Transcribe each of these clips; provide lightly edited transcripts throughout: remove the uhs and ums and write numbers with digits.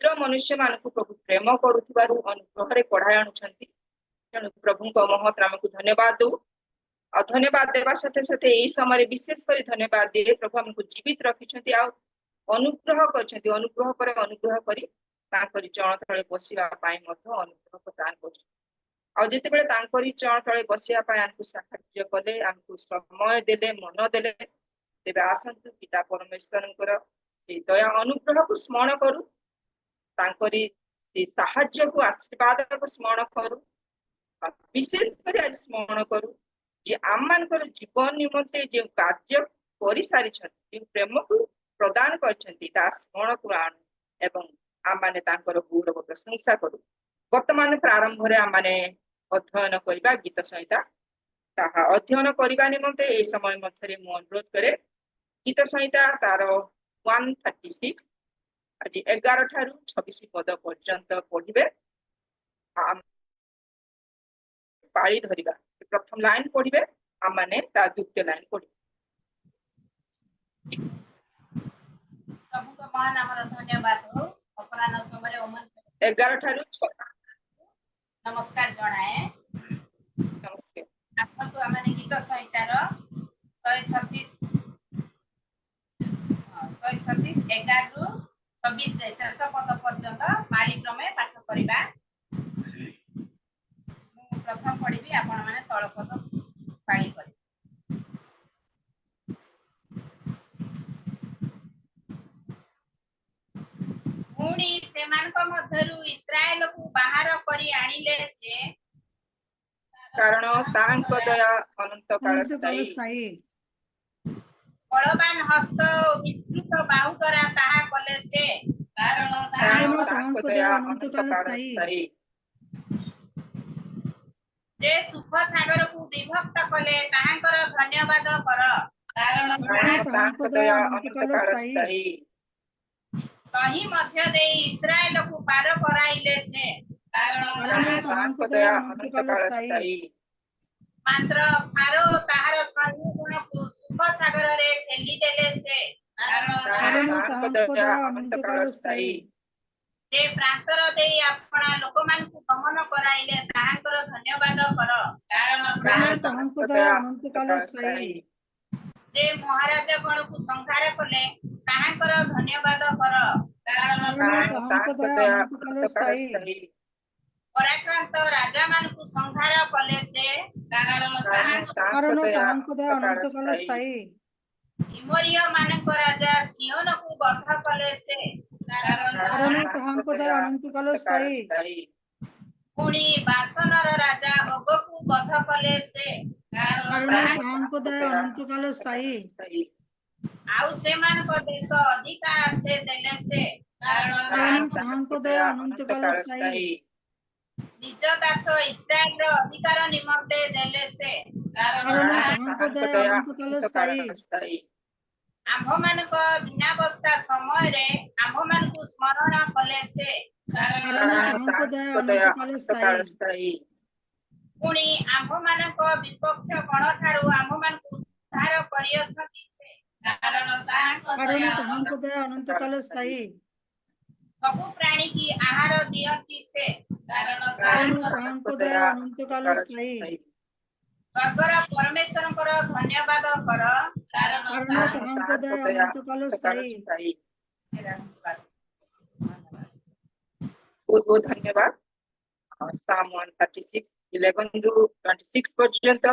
क्षुद्र मनुष्य मान प्रभु प्रेम करुथिबारु अनुग्रह कढ़ाई आणुछंती तेणु प्रभु को महत नाम को धन्यवाद दो और धन्यवाद देवा साथे साथे यही समय विशेष कर धन्यवाद दिए प्रभु हमको जीवित रखिछंती आ अनुग्रह करछंती अनुग्रह पर अनुग्रह करी तांकरी चरण तळे बसिबा पाई मध्य अनुग्रह प्रदान करछ आ जेते बेले तांकरी चरण तळे बसिया पाई हमको साहाय्य कले हमको समय देले मन देले तेबे आसंतु पिता परमेश्वरंकर से दया अनुग्रह को स्मरण करू तांकरी से साहाय्य को आशीर्वाद को स्मरण करू विशेष कर आज स्मरण करू जे आम मानकर जीवन निमंते जो कार्य कर सारी जो प्रेम को प्रदान कर स्मरण को आणु एवं आम मैंने गौरव प्रशंसा करू वर्तमान प्रारंभ में आम मैंने अध्ययन करवा गीत संहिता ताहा अध्ययन करने निमंते ए समय मध्य मु अनुरोध करे गीत संहिता तार 136 आज 11 ठारू 26 पद पर्यंत पढ़िबे पाली धरिबा प्रथम लाइन पढ़िबे आम माने ता द्वितीय लाइन पढ़िबे प्रभु का मान हमर धन्यवाद हो अपराह्न समय ओमन 11 ठारू 6 नमस्कार जणाए नमस्कार आपन तो हमने गीत संहितार 136 11 रु 26 शेष पद पर्यंत पाली क्रमे पाठ करिबा प्रथम पढ़ी आपण माने तळ पद पाली करी पुणी सेमानक मध्यरु इस्राएल को बाहर करी आनिले से कारण तांक दया अनंत काल स्थायी बलवान हस्त विस्तृत बाहु द्वारा ताहा कले से कारण तांक दया अनंत काल स्थायी जे सुख सागर को विभक्त कले ताहांकर धन्यवाद कर कारण तांक दया अनंत काल स्थायी कहीं मध्य दे इस्राएल को पार कराइले से कारण तांक दया अनंत काल स्थायी मात्र फारो ताहार सैन्यगण को सुख सागर रे ठेली देले से कारण तांक दया अनंत काल स्थायी जे प्रांतर दे अपना लोकमान को गमन कराइले ताहांकर धन्यवाद कर कारण तांक दया अनंत काल स्थायी जे महाराज गण को संहार कले ताहांकर धन्यवाद कर कारण तांक दया अनंत काल स्थायी पराक्रांत राजा मान को संहार कले से कारण तांक दया अनंत काल स्थायी इमोरिय मानक राजा सियोन को बध कले से कारण तांक दया अनंत काल स्थायी पुणी बासनर राजा ओग को बध कले से कारण तांक दया अनंत काल स्थायी आउ सेमान को देश अधिकार थे देले से कारण तांक दया अनंत काल स्थायी निज दास इस्राएल रो अधिकार निमंते देले से कारण तांक दया अनंत काल स्थायी आम्भ मान को दिनावस्था समय रे आम्भ मान को स्मरण कले से कारण तांक दया अनंत काल स्थायी पुणी आम्भ मान को विपक्ष गण ठारू आम्भ मान को उद्धार करियछथि से कारण तांक दया अनंत काल स्थायी सबु प्राणी की आहार दियंती से कारण तांक दया अनंत काल स्थायी स्वर्गर परमेश्वर कर धन्यवाद कर कारण तांक दया अनंत काल स्थायी बहुत बहुत धन्यवाद साम 136 11 रु 26 पर्यंत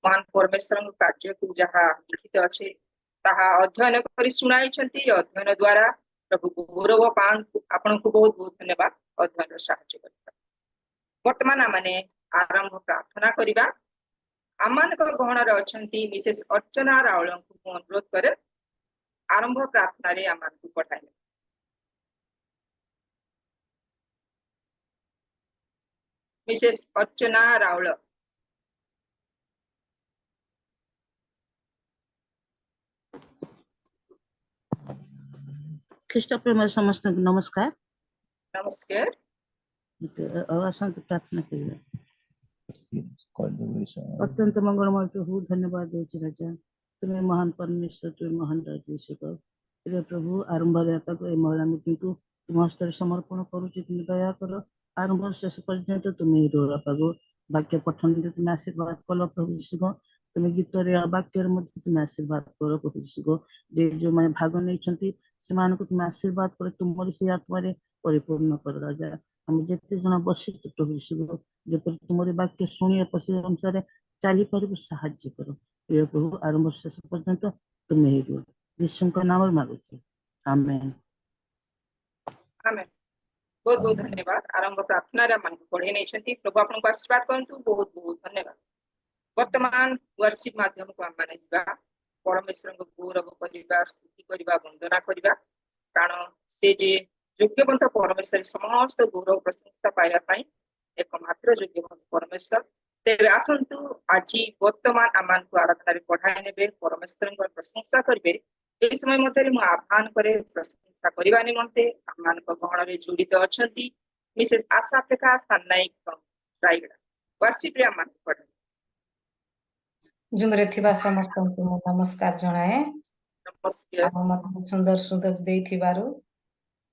महान परमेश्वर कार्य को जहाँ लिखित अच्छे ताहा अध्ययन करी सुनाई अध्ययन द्वारा प्रभु गौरव पान आपण को बहुत बहुत धन्यवाद अध्ययन साहाय्य कर वर्तमान आमने आरंभ प्रार्थना करिबा आमान गहणार अच्छा मिसेस अर्चना राउल को अनुरोध करे आरंभ प्रार्थना रे आमान को पठाइले मिसेस अर्चना राउल ख्रीष्ट प्रेम समस्त नमस्कार नमस्कार आसंत प्रार्थना करिए अत्यंत मंगलमय प्रभु धन्यवाद देउछि राजा तुम्हें महान परमेश्वर तुम्हें महान राजेश्वर प्रिय प्रभु आरंभ तक महिला मीटिंग को तुम हस्ତରେ समर्पण करुछु तुम दया कर आरंभ शेष पर्यंत तुम ही रो बापा वाक्य पठन तुम आशीर्वाद कल प्रभु यीशु तुम गीत वाक्य तुम आशीर्वाद कर प्रभु यीशु जे जो मैंने भाग नहीं तुम आशीर्वाद कर तुम से आत्मा परिपूर्ण कर राजा हम जिते जन बसी प्रभु यीशु जपर तुम वाक्य शुणी पशु अनुसार चली पार साहाଯ୍ୟ कर प्रिय प्रभु आरंभ शेष पर्यंत तुम ही रो यीशु नाम मांगुचे आमेन। आमेन। बहुत बहुत धन्यवाद। आरंभ प्रार्थना पढ़े नहीं प्रभु आपको आशीर्वाद करूँ। बहुत बहुत धन्यवाद। वर्तमान वर्शिप माध्यम को आम मैंने परमेश्वर को गौरव करवा स्तुति करवा वंदना करवा कारण से जे योग्यवंत परमेश्वर समस्त गौरव प्रशंसा पाइबा एकमात्र योग्यवंत परमेश्वर तेरे आसतु आज वर्तमान आम को आराधना पढ़ाई ने परमेश्वर प्रशंसा करेंगे ये समय मध्य आह्वान करे प्रशंसा करने निमंते आम गहन में जड़ित अच्छा मिसेस आशा प्रकाश नायक रायगड़ा वर्शिप आम पढ़े जुमरे थिबा समस्त को नमस्कार जनाए नमस्कार। मत सुंदर सुंदर देथिबारु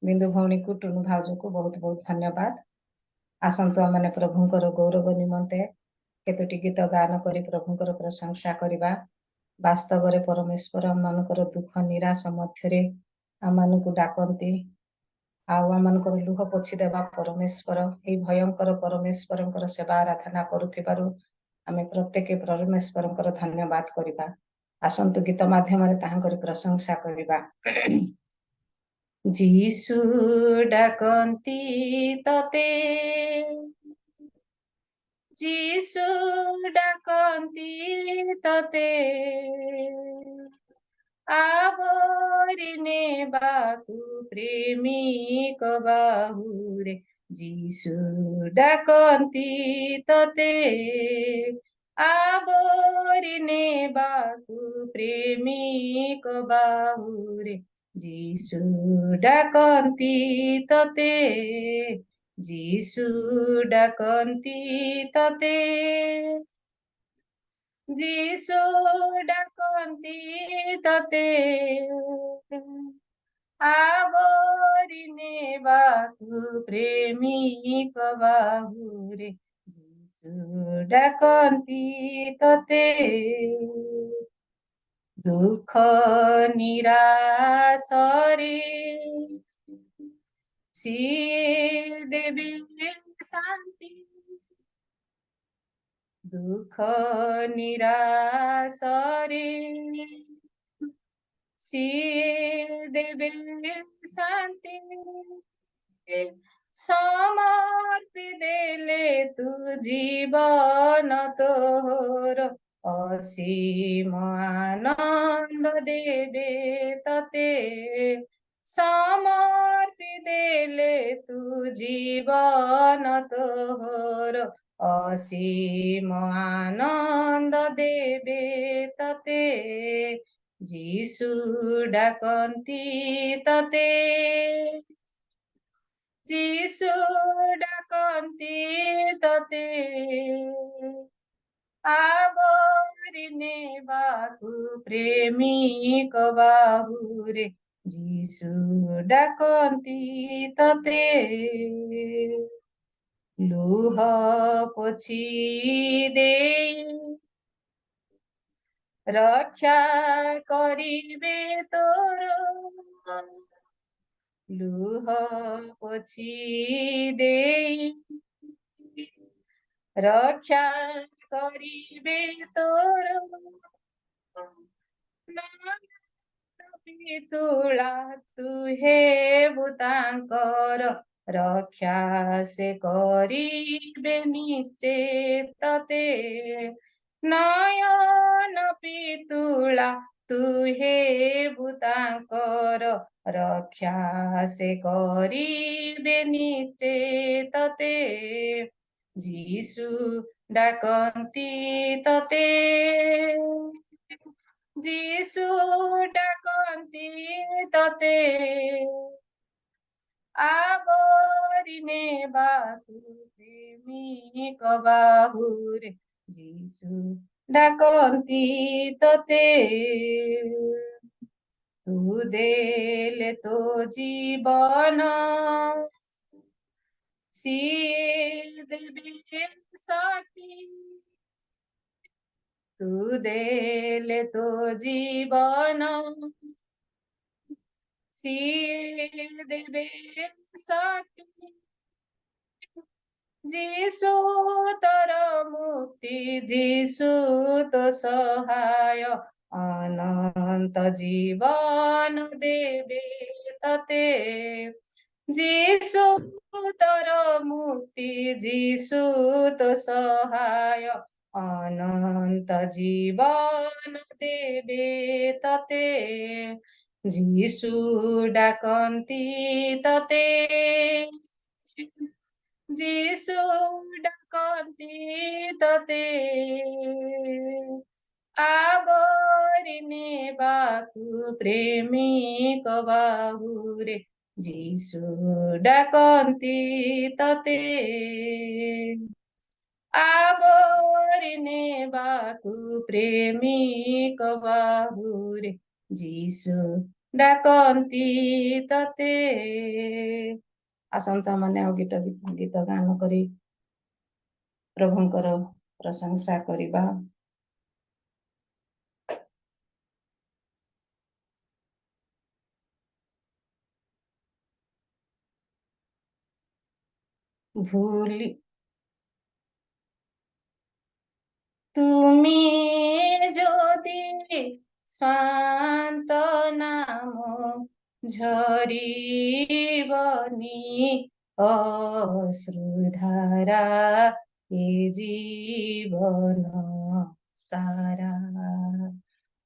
बिंदु भौणी को टुनु भाउज को बहुत बहुत धन्यवाद। आसंतु आमने प्रभुंकर गौरव निमंते केतोटी गीत गान करी प्रभुंकर प्रशंसा करिबा। वास्तव रे परमेश्वर मानकर दुख निराश मध्यरे आमानकु डाकंती आमानकर लुह पोछि देबा परमेश्वर ए भयंकर परमेश्वरंकर सेवा आराधना करुथिबारु आमे प्रत्येक परमेश्वरंकर धन्यवाद करिबा। आसंतु गीत माध्यम ताहांकर प्रशंसा करिबा। जीसु डाकंती तते जीसु डाकंती तते आवरिने बाकु प्रेमिक बाहुरे जीसु डाकंती तते आवरिने बाकु प्रेमिक बाहुरे जीसु डाकंती तते जीसु डाकंती तते जीसु डाकंती तते आवरिने बाकु प्रेमिक बाहुरे जीसु डाकंती तते दुख निराशरे सिए देबे शांति दुख निराशरे सिए देबे शांति समर्पि देले तू जीवन तोर असीम आनंद देबे तते समर्पि देले तू जीवन तोर असीम आनंद देबे तते जीसु डाकंती तते जीसु डाकंती तते आवरिने बाकु प्रेमिक बाहुरे जीसु डाकंती तते लुह पोछि दे रक्षा करिबे तोर लुह पोछि दे रक्षा करिबे तोर पितुला तू हे बुतांकर रक्षा से करिबे निश्चय तते नयन पितुला तू हे बुतांकर रक्षा से करिबे निश्चय तते जीसु डाकंती तते जीसु डाकंती तते आवरिने बाकु प्रेमिक बाहुरे जीसु डाकंती तते तू देले तो जीवन सिए देबे शक्ति तू देले तो जीवन सिए देबे शक्ति जीशु तोर मुक्ति जीशु तो सहाय अनंत जीवन देबे तते जीशु तोर मुक्ति जीशु तो सहाय अनंत जीवन देबे तते जीशु डाकन्ति तते जीशु डाकन्ति तते आवरिने बाकु प्रेमिक बाहुरे जीशु डाकन्ति तते आवरिने बाकु प्रेमिक बाहुरे जीशु डाकन्ति तते आसंता माने और गीत गान करी प्रभुंकर प्रशंसा करिबा भूली तुमी ज्योति शांत नाम झरिबनी अश्रुधारा ए जीवन सारा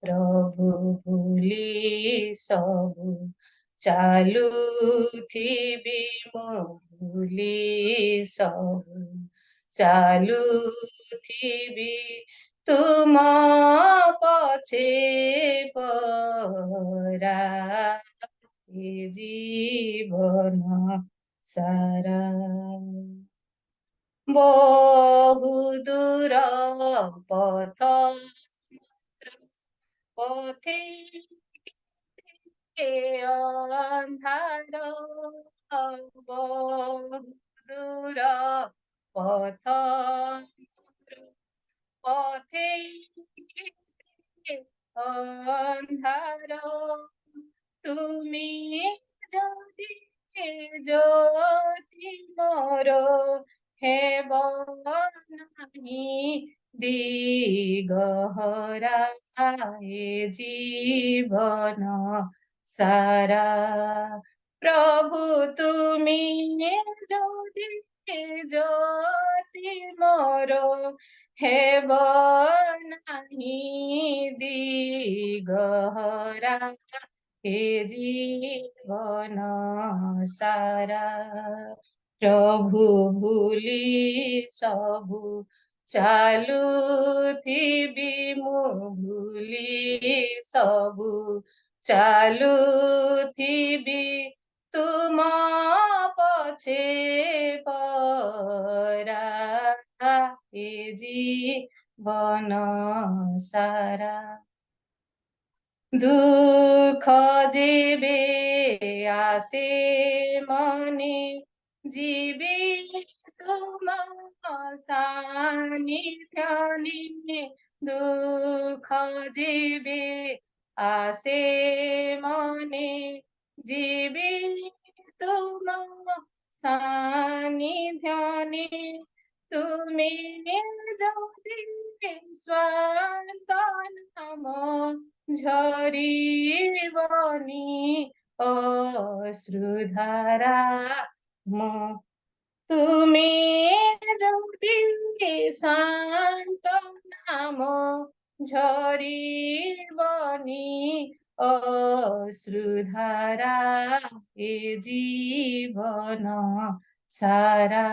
प्रभु भूली सबु चालुथिबी मो भूली सबु चालुथिबी तुम पछे परा ए जीवन सारा बहु दूर पथ पथे अन्धार बहु दूर पथ पथे अन्धार तुमी ज्योति ज्योति मोर हेब नाही दिगहरा ए जीवन सारा प्रभु तुमी ज्योति ज्योति मोर हेब नाही दिगहरा हे जीवन सारा प्रभु भूली सबु चालुथिबी मु भूली सबु चालुथिबी तुम पछे परा ए जीवन सारा दुख जेबे आसे मने जीवे तुम सानिध्यने दुख जेबे आसे मने जीवे तुम सानिध्यने तुमे ज्योति स्वान्त नाम झरिबनी अश्रुधारा मो तुमे ज्योति शान्त नाम झरिबनी अश्रुधारा ए जीवन सारा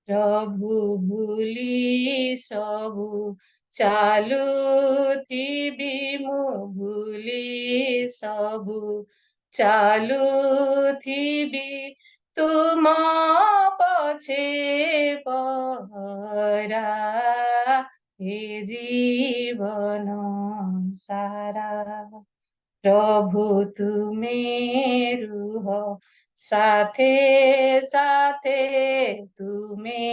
प्रभु भूली सबु चालुथिबी मु भूली सबु चालुथिबी तुम पछे परा हे जीवन सारा प्रभु तुमे रुह साथे साथे तुमे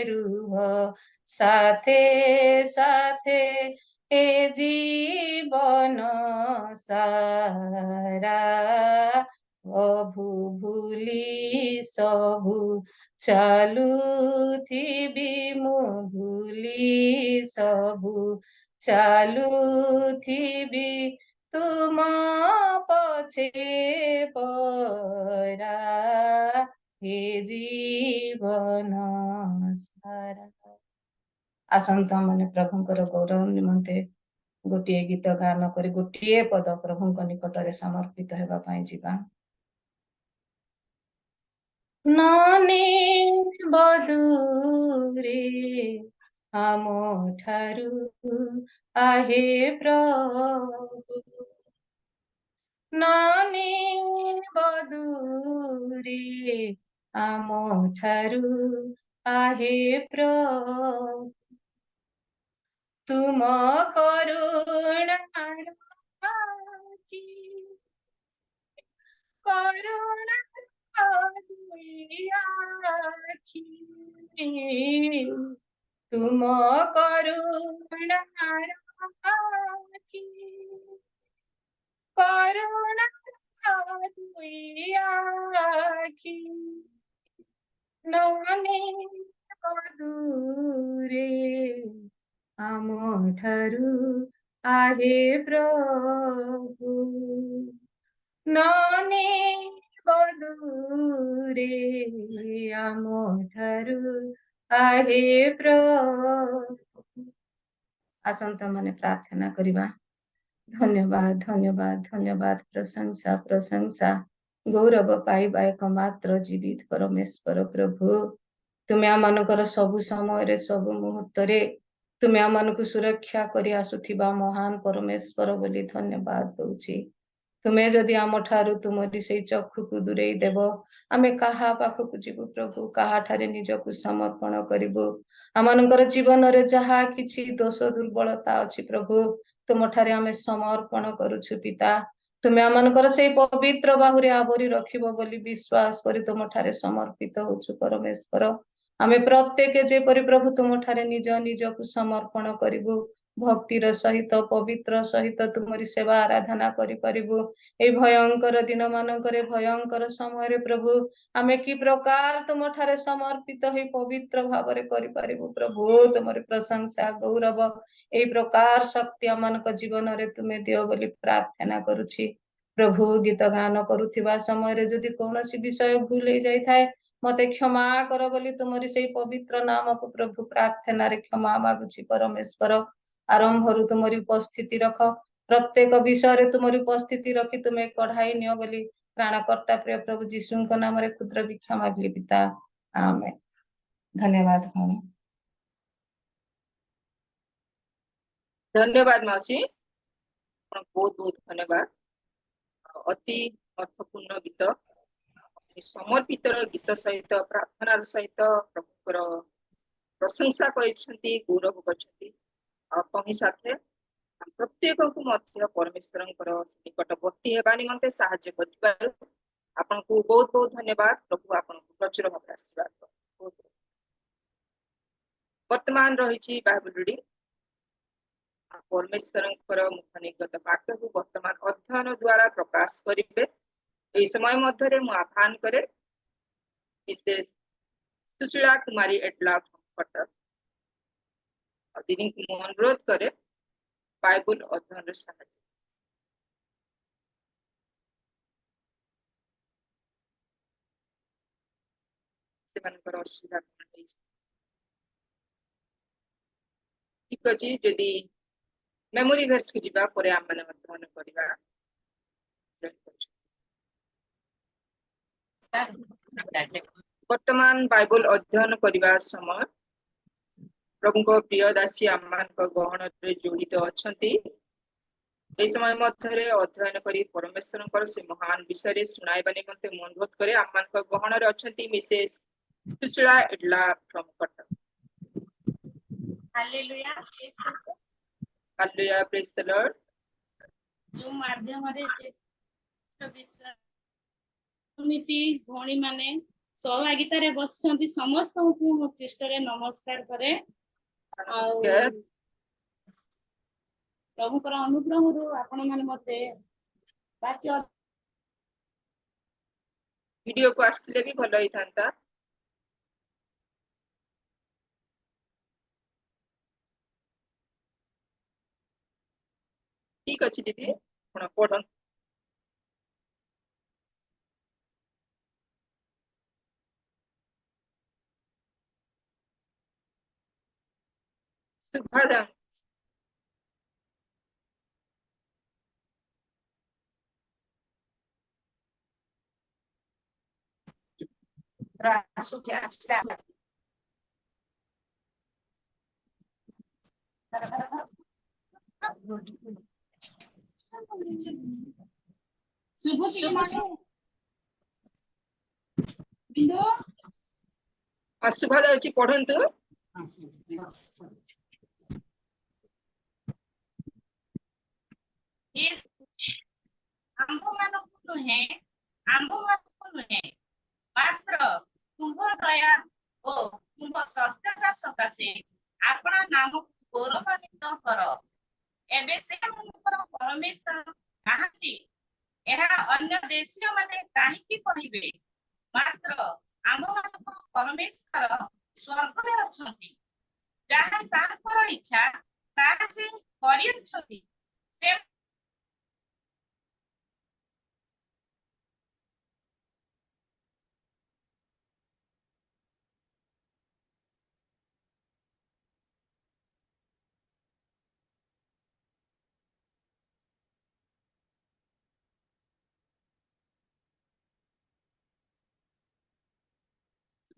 रुह साथे साथे ए जीवन सारा प्रभु भूली सबु चालुथिबी मु भूली सबु चालुथिबी तुम पछे परा हे जीवन सारा। आसंत मैंने प्रभुंकर गौरव निमंते गोटे गीत गान कर गोटे पद प्रभुंक निकटरे समर्पित हेबा पाई जीवा। नने बदुरे आमो ठारू आहे प्रभु नने बदुरे आमो ठारू आहे प्रभु तुम करुणा करुणा आखी तुम करुणा आखी करुणा आखी नने बदुरे आमो ठारू आहे प्रभु नने बदुरे आमो ठारू आहे प्रभु। आसंत माने प्रार्थना करिबा। धन्यवाद धन्यवाद धन्यवाद प्रशंसा प्रशंसा गौरव पाइबा एकमात्र जीवित परमेश्वर प्रभु तुमे आमनकर सबु समय सबु मुहूर्त तुमे आमनकु सुरक्षा करी आसुथिबा महान परमेश्वर बोली धन्यवाद दउछि। तुमे जदि आम ठारू तुमरी से चक्षु को दूरेई देव आमे कहा पाखकु जीवु प्रभु कहा ठारे निजकु समर्पण करिबु आमनकर जीवन रे जहा किछि दोष दुर्बलता अछि प्रभु तुम ठारे आमे समर्पण करूछु पिता तुमे आमनकर से पवित्र बाहुरे आवरी रखिबो बोली विश्वास करी तुम ठारे समर्पित होछु परमेश्वर आमे प्रत्येक जेपरि प्रभु तुम ठारे निज निजकु समर्पण करिबु भक्तिर सहित पवित्र सहित तुमरी सेवा आराधना करि परिबु ए भयंकर दिन मानकरे भयंकर समय प्रभु आमे कि प्रकार तुम ठारे समर्पित होई पवित्र भावरे करि परिबु प्रभु तुमरी प्रशंसा गौरव ए प्रकार शक्ति आमनक जीवन रे तुमे दियो बोली प्रार्थना करूछि प्रभु गीत गान करुथिबा समय रे जदि कोनोसी विषय भूल हो जाय थाए मते क्षमा कर बोली तुमरी से पवित्र नाम को प्रभु प्रार्थना रे क्षमा मागुछि परमेश्वर आरंभरु तुमरी उपस्थिति रख प्रत्येक विषय रे तुमरी उपस्थिति रखी तुमे कढ़ाई नियो बोली प्राणकर्ता प्रिय प्रभु जीशु को नाम रे क्षुद्र भिक्षा मागली पिता आमेन। धन्यवाद भौणी। धन्यवाद मासी बहुत बहुत धन्यवाद अति अर्थपूर्ण गीत समर्पित गीत सहित प्रार्थना सहित प्रभुकर प्रशंसा करछंती गौरव करछंती तमी साथे प्रत्येक को मध्य परमेश्वर निकटवर्ती हेबा निमंते साहाय्य करथिबारु आपनको बहुत बहुत धन्यवाद प्रभु आपनको प्रचुर भाव आशीर्वाद वर्तमान रही बाइबल रीडिंग परमेश्वर मुख निर्गत वाक्य को वर्तमान अध्ययन द्वारा प्रकाश करेंगे ये समय मध्य मु आह्वान करे विशेष सुशीला कुमारी एटला कटक दीदी को अनुरोध करे बाइबल अध्ययन साहाय्य असुविधा ठीक अच्छे जदि मेमोरी वर्स को जीवा परे आम माने अध्ययन करिबा वर्तमान बाइबल अध्ययन करिबा समय प्रभु को प्रिय दासी आम मान गहन रे जोड़ित अछंती ए समय मध्य अध्ययन करी परमेश्वर से महान विषय सुनाइबा निमंते अनुरोध करे आम मान गहन रे अछंती Mrs Sushila Edla from Cuttack. Hallelujah Hallelujah, praise the Lord. जो माध्यमରେ समिति भौणी माने सहभागितारे बसଛନ୍ତି ସମସ୍ତଙ୍କୁ ମୁଁ ଖ୍ରୀଷ୍ଟରେ ନମସ୍କାର କରେ ଆଉ ପ୍ରଭୁଙ୍କର ଅନୁଗ୍ରହରୁ ଆପଣ ମାନେ ମତେ ବାକ୍ୟ ଭିଡିଓ को आसले भी भल ही था। ठीक अच्छे दीदी पढ़ शुभदा बिंदु शुभा जाउची पढ़ंतु। आंभମାନଙ୍କୁ ନୁହେଁ ମାତ୍ର ତୁମ୍ଭ ଦୟା ଓ ତୁମ୍ଭ ସତ୍ୟତା ସକାଶେ ଆପଣ ନାମକୁ ଗୌରବାନ୍ୱିତ କର। ଏବେ ସେମାନଙ୍କର ପରମେଶ୍ୱର କାହାନ୍ତି ଏହା ଅନ୍ୟ ଦେଶୀୟ ମାନେ କାହିଁକି କହିବେ? ମାତ୍ର ଆମ୍ଭମାନଙ୍କର ପରମେଶ୍ୱର ସ୍ୱର୍ଗରେ ଅଛନ୍ତି। ଯାହା ତାଙ୍କର ଇଚ୍ଛା ତାହା ସେ କରିଅଛନ୍ତି। ସେ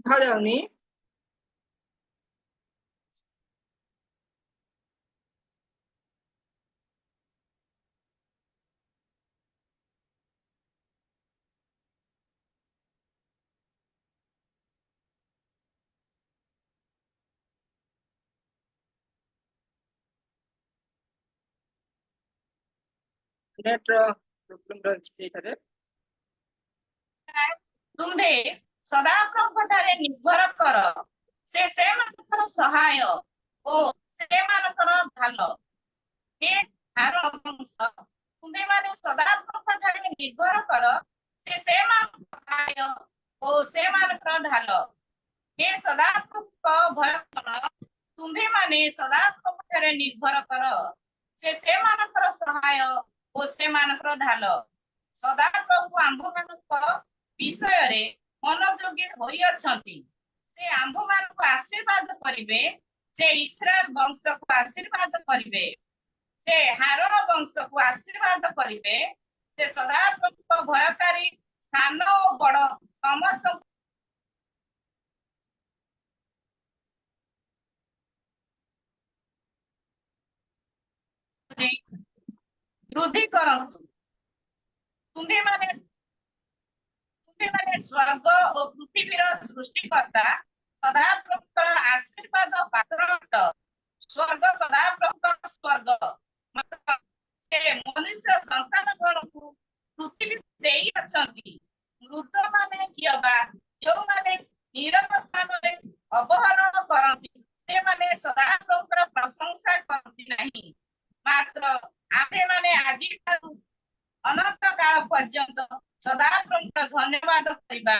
शुभा जाउनी नेट प्रॉब्लम रहछि एठारे। ତୁମ୍ଭେ ସଦାପ୍ରଭୁଠାରେ ନିର୍ଭର କର। ସେ ସେମାନଙ୍କର ସହାୟ ଓ ସେମାନଙ୍କର ଢାଲ। ହେ ହାର ବଂଶ ତୁମ୍ଭେମାନେ ସଦାପ୍ରଭୁଠାରେ ନିର୍ଭର କର। ସେ ସେମାନଙ୍କର ସହାୟ ଓ ସେମାନଙ୍କର ଢାଲ। ହେ ସଦାପ୍ରଭୁଙ୍କ ଭୟ କର। ତୁମ୍ଭେମାନେ ସଦାପ୍ରଭୁଠାରେ ନିର୍ଭର କର। ସେ ସେମାନଙ୍କର ସହାୟ ଓ ସେମାନଙ୍କର ଢାଲ। ସଦାପ୍ରଭୁ ଆମ୍ଭମାନଙ୍କ ବିଷୟରେ ମନୋଯୋଗୀ ହୋଇଅଛନ୍ତି। ସେ ଆମ୍ଭମାନଙ୍କୁ ଆଶୀର୍ବାଦ କରିବେ। ସେ ଇସ୍ରାଏଲ ବଂଶକୁ ଆଶୀର୍ବାଦ କରିବେ। ସେ ହାରଣ ବଂଶକୁ ଆଶୀର୍ବାଦ କରିବେ। ସେ ସଦାପ୍ରଭୁଙ୍କ ଭୟକାରୀ ସାନ ଓ ବଡ଼ ସମସ୍ତଙ୍କୁ ବୃଦ୍ଧି କରନ୍ତୁ। ତୁମ୍ଭେମାନେ ସ୍ୱର୍ଗ ଓ ପୃଥିବୀର ସୃଷ୍ଟିକର୍ତ୍ତା ସଦାପ୍ରଭୁଙ୍କର ଆଶୀର୍ବାଦ ପାତ୍ର ଅଟ। ସ୍ୱର୍ଗ ସଦାପ୍ରଭୁଙ୍କର ସ୍ୱର୍ଗ ମାତ୍ର ସେ ମନୁଷ୍ୟ ସନ୍ତାନଗଣକୁ ପୃଥିବୀ ଦେଇଅଛନ୍ତି। ମୃତମାନେ କିଏ ବା ଯେଉଁମାନେ ନୀରବ ସ୍ଥାନରେ ଅବହରଣ କରନ୍ତି ସେମାନେ ସଦାପ୍ରଭୁଙ୍କର ପ୍ରଶଂସା କରନ୍ତି ନାହିଁ। ମାତ୍ର ଆମ୍ଭେମାନେ ଆଜିଠାରୁ ଅନନ୍ତ କାଳ ପର୍ଯ୍ୟନ୍ତ ସଦାପ୍ରଭୁଙ୍କର ଧନ୍ୟବାଦ କରିବା।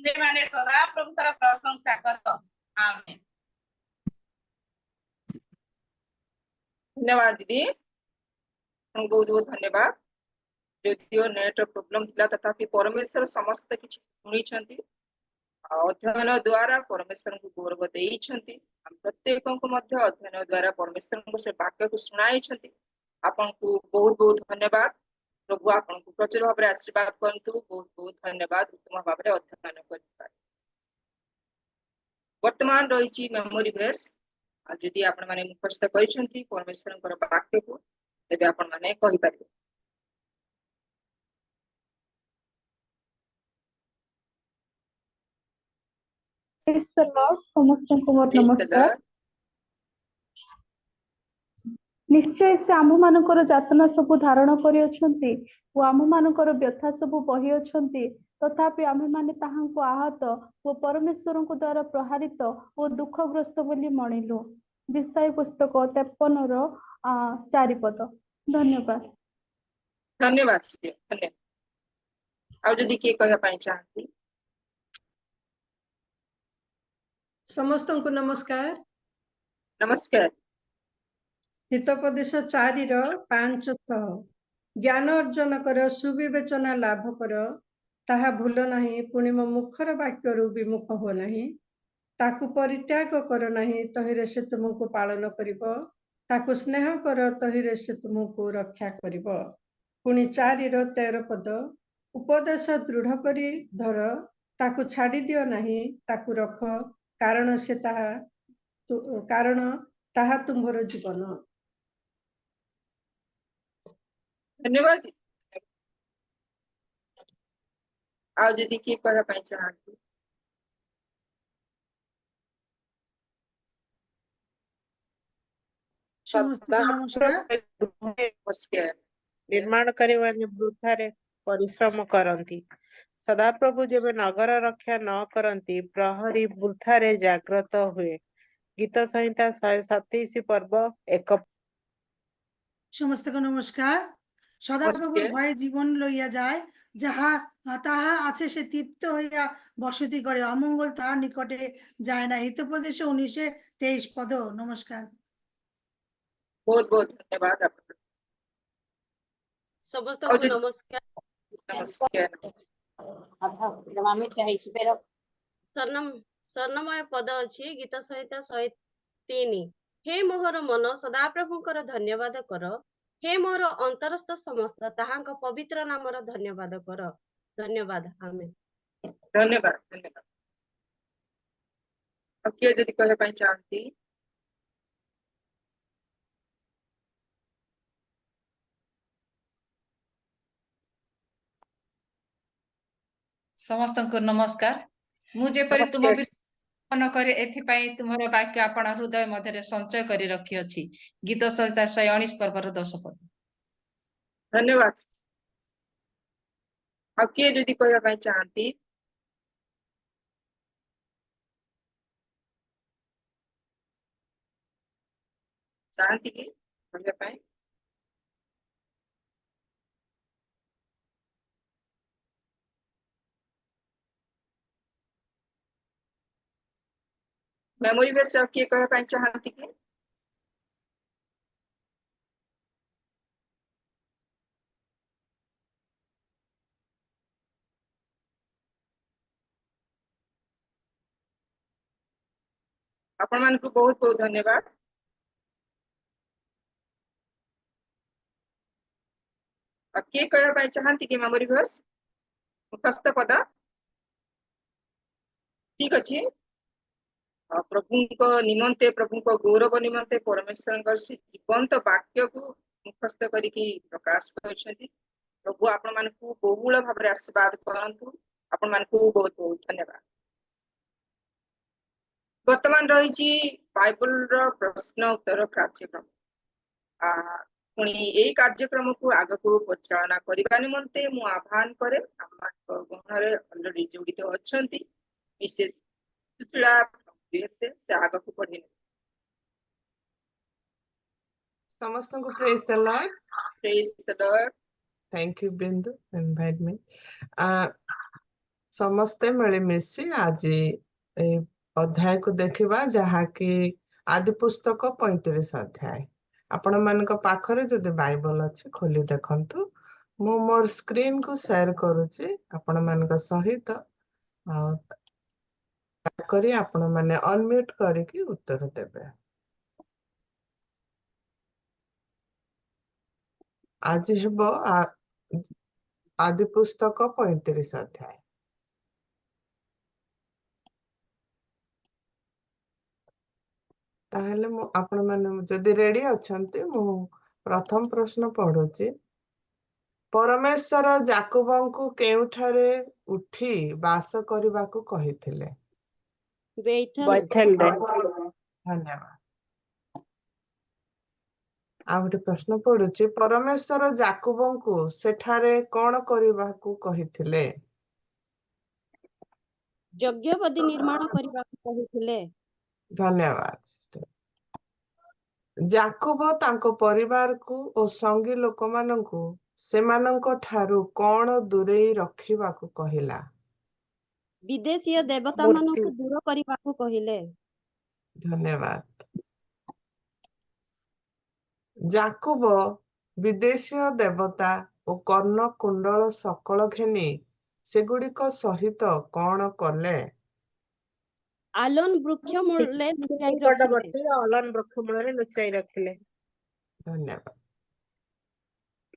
ତୁମେମାନେ ସଦାପ୍ରଭୁଙ୍କର ପ୍ରଶଂସା କର। ଆମେନ୍। धन्यवाद दीदी बहुत बहुत धन्यवाद। जदियो नेट प्रॉब्लम थिला तथापि परमेश्वर समस्त किछि सुनिछंती अध्ययन द्वारा परमेश्वर को गौरव देइछंती। हम प्रत्येक को मध्य अध्ययन द्वारा परमेश्वर को से वाक्य को सुनाइछंती। आपन को बहुत बहुत धन्यवाद। प्रभु आपन को प्रचुर भाव आशीर्वाद करंतु। बहुत बहुत धन्यवाद उत्तम भाव अध्ययन कर। वर्तमान रही मेमोरी वर्स जदि आपण माने मुखस्थ करिसंती परमेश्वरंकर वाक्य को तेबे आपण माने कहि परिबे। Praise the Lord. ସମସ୍ତଙ୍କୁ ମୋର Praise the ନମସ୍କାର। Lord। ନିଶ୍ଚୟ ସେ ଆମମାନଙ୍କର ଯାତନା ସବୁ ଧାରଣ କରିଅଛନ୍ତି ଓ ଆମମାନଙ୍କର ବ୍ୟଥା ସବୁ ବହି ଅଛନ୍ତି। ତଥାପି ଆମେମାନେ ତାହାଙ୍କୁ ଆହତ ଓ ପରମେଶ୍ୱରଙ୍କ ଦ୍ୱାରା ପ୍ରହାରିତ ଓ ଦୁଃଖଗ୍ରସ୍ତ ବୋଲି ମଣିଲୁ। ବିଷୟ ପୁସ୍ତକ 53ର 4 ପଦ। ଧନ୍ୟବାଦ। ଧନ୍ୟବାଦ ଝିଅ, ଧନ୍ୟବାଦ। ଆଉ ଯଦି କିଏ କହିବା ପାଇଁ ଚାହାନ୍ତି? ସମସ୍ତଙ୍କୁ ନମସ୍କାର। ନମସ୍କାର। ହିତୋପଦେଶ 4ର 5-6 ଜ୍ଞାନ ଅର୍ଜନ କର, ସୁବିବେଚନା ଲାଭ କର, ତାହା ଭୁଲ ନାହିଁ। ପୁଣି ମୋ ମୁଖର ବାକ୍ୟରୁ ବିମୁଖ ହୁଅ ନାହିଁ। ତାକୁ ପରିତ୍ୟାଗ କର ନାହିଁ, ତହିଁରେ ସେ ତୁମକୁ ପାଳନ କରିବ। ତାକୁ ସ୍ନେହ କର, ତହିଁରେ ସେ ତୁମକୁ ରକ୍ଷା କରିବ। ପୁଣି 4-13 ପଦ ଉପଦେଶ ଦୃଢ଼ କରି ଧର, ତାକୁ ଛାଡ଼ି ଦିଅ ନାହିଁ, ତାକୁ ରଖ, କାରଣ ତାହା ତୁମ୍ଭର ଜୀବନ। ଧନ୍ୟବାଦ। ଆଉ ଯଦି କିଏ କହିବା ପାଇଁ ଚାହାନ୍ତି? ସମସ୍ତଙ୍କୁ ନମସ୍କାର। ନମସ୍କାର। ନିର୍ମାଣକାରୀ ମାନେ ବୃଥାରେ ପରିଶ୍ରମ କରନ୍ତି। ସଦାପ୍ରଭୁ ଯେବେ ନଗର ରକ୍ଷା ନ କରନ୍ତି, ପ୍ରହରୀ ବୃଥାରେ ଜାଗ୍ରତ ହୁଏ। ଗୀତ ସଂହିତା 127 ପର୍ବ 1। ସମସ୍ତଙ୍କୁ নমস্কার। সদাপ্রভুর নমস্কার। ভয়ে জীবন লইয়া যায়, যাহা তাহা আছে সে তৃপ্ত হইয়া বসতি করে, অমঙ্গল তাহার নিকটে যায় না। হিতোপদেশ 19-23 পদ। নমস্কার। बहुत बहुत धन्यवाद आपको। ସମସ୍ତଙ୍କୁ ନମସ୍କାର। नमस्कार। ସ୍ୱର୍ଣ୍ଣମୟ ପଦ ଅଛି ଗୀତ ସଂହିତା 103। ହେ ମୋହର ମନ ସଦାପ୍ରଭୁଙ୍କର ଧନ୍ୟବାଦ କର, ହେ ମୋର ଅନ୍ତରସ୍ଥ ସମସ୍ତ ତାହାଙ୍କ ପବିତ୍ର ନାମର ଧନ୍ୟବାଦ କର। ଧନ୍ୟବାଦ। ଆମେନ୍। धन्यवाद धन्यवाद। अब किए यदि कहବା ପାଇଁ ଚାହାନ୍ତି? ସମସ୍ତଙ୍କୁ ନମସ୍କାର। ମୁଁ ଯେପରି ତୁମ ନମସ୍କାର। ବିରୋଧ କରେ, ଏଥିପାଇଁ ତୁମର ବାକ୍ୟ ଆପଣ ହୃଦୟ ମଧ୍ୟରେ ସଞ୍ଚୟ କରି ରଖିଅଛି। ଗୀତ ସଂହିତା 119 ପର୍ବର 10 ପଦ। ଧନ୍ୟବାଦ। ଆଉ କିଏ ଯଦି କହିବା ପାଇଁ ଚାହାନ୍ତି? ଚାହାନ୍ତି କି କହିବା ପାଇଁ? मेमोरी वर्स ଆଉ କିଏ କହିବା ପାଇଁ ଚାହାନ୍ତି କି? ଆପଣ ମାନଙ୍କୁ ବହୁତ ବହୁତ ଧନ୍ୟବାଦ। ଆଉ କିଏ କହିବା ପାଇଁ ଚାହାନ୍ତି କି मेमोरी वर्स ମୁଖସ୍ଥ ପଦ? ଠିକ ଅଛି। प्रभुଙ୍କ निमंते प्रभुଙ୍କ गौरव निमंते परमेश्वरଙ୍କ जीवंत वाक्यକୁ मुखस्थ କରିକି प्रकाश କରିଛନ୍ତି। प्रभु आपण मानकु बहुल भाବରେ आशीर्वाद करंतु। आपण मानकु बहुत बहुत धन्यवाद। वर्तमान रही बाइबल रो प्रश्न उत्तर कार्यक्रम। पुणी यही कार्यक्रम को आग को परिचालना करने निमंते मु आह्वान करे गहन अलरेडी जोड़ित अच्छा विशेष से आग को बढ़े। ସମସ୍ତଙ୍କୁ praise the Lord. Praise the Lord. Thank you Bindu invite me. ସମସ୍ତେ ମିଳିମିଶି ଆଜି ଏ ଅଧ୍ୟାୟକୁ ଦେଖିବା, ଯାହାକି ଆଦି ପୁସ୍ତକ 35 ଅଧ୍ୟାୟ। ଆପଣ ମାନଙ୍କ ପାଖରେ ଯଦି ବାଇବଲ ଅଛି ଖୋଲି ଦେଖନ୍ତୁ। ମୁଁ ମୋର ସ୍କ୍ରିନ କୁ ସେୟାର କରୁଛି ଆପଣ ମାନଙ୍କ ସହିତ, କରି ଆପଣ ମାନେ ଅନମ୍ୟୁଟ କରିକି ଉତ୍ତର ଦେବେ। ଆଜି ହେବ ଆଦି ପୁସ୍ତକ 35 ଅଧ୍ୟାୟ। ତାହେଲେ ମୁଁ ଆପଣ ମାନେ ଯଦି ରେଡି ଅଛନ୍ତି, ମୁଁ ପ୍ରଥମ ପ୍ରଶ୍ନ ପଢୁଛି। ପରମେଶ୍ୱର ଯାକୋବଙ୍କୁ କେଉଁଠାରେ ଉଠି ବାସ କରିବାକୁ କହିଥିଲେ? ବେଥେଲରେ। ଧନ୍ୟବାଦ। ଆଉ ଗୋଟେ ପ୍ରଶ୍ନ ପଡୁଛି, ପରମେଶ୍ୱର ଯାକୁବଙ୍କୁ ସେଠାରେ କଣ କରିବାକୁ କହିଥିଲେ? ଯଜ୍ଞବେଦୀ ନିର୍ମାଣ କରିବାକୁ କହିଥିଲେ। ଧନ୍ୟବାଦ। ଯାକୁବ ତାଙ୍କ ପରିବାରକୁ ଓ ସଙ୍ଗୀ ଲୋକମାନଙ୍କୁ ସେମାନଙ୍କ ଠାରୁ କଣ ଦୂରେଇ ରଖିବାକୁ କହିଲା? ବିଦେଶୀୟ ଦେବତାମାନଙ୍କୁ ଦୂର କରିବାକୁ କହିଲେ। ଧନ୍ୟବାଦ। ଯାକୁବ ବିଦେଶୀୟ ଦେବତା ଓ କର୍ଣ୍ଣ କୁଣ୍ଡଳ ସକଳ ଘେନି ସେଗୁଡ଼ିକ ସହିତ କଣ କଲେ? ଆଲୋନ ବୃକ୍ଷ ମୂଳେ ଲୁଚାଇ ରଖିଲେ। ଅଲନ ବୃକ୍ଷ ମୂଳରେ ଲୁଚାଇ ରଖିଲେ। ଧନ୍ୟବାଦ।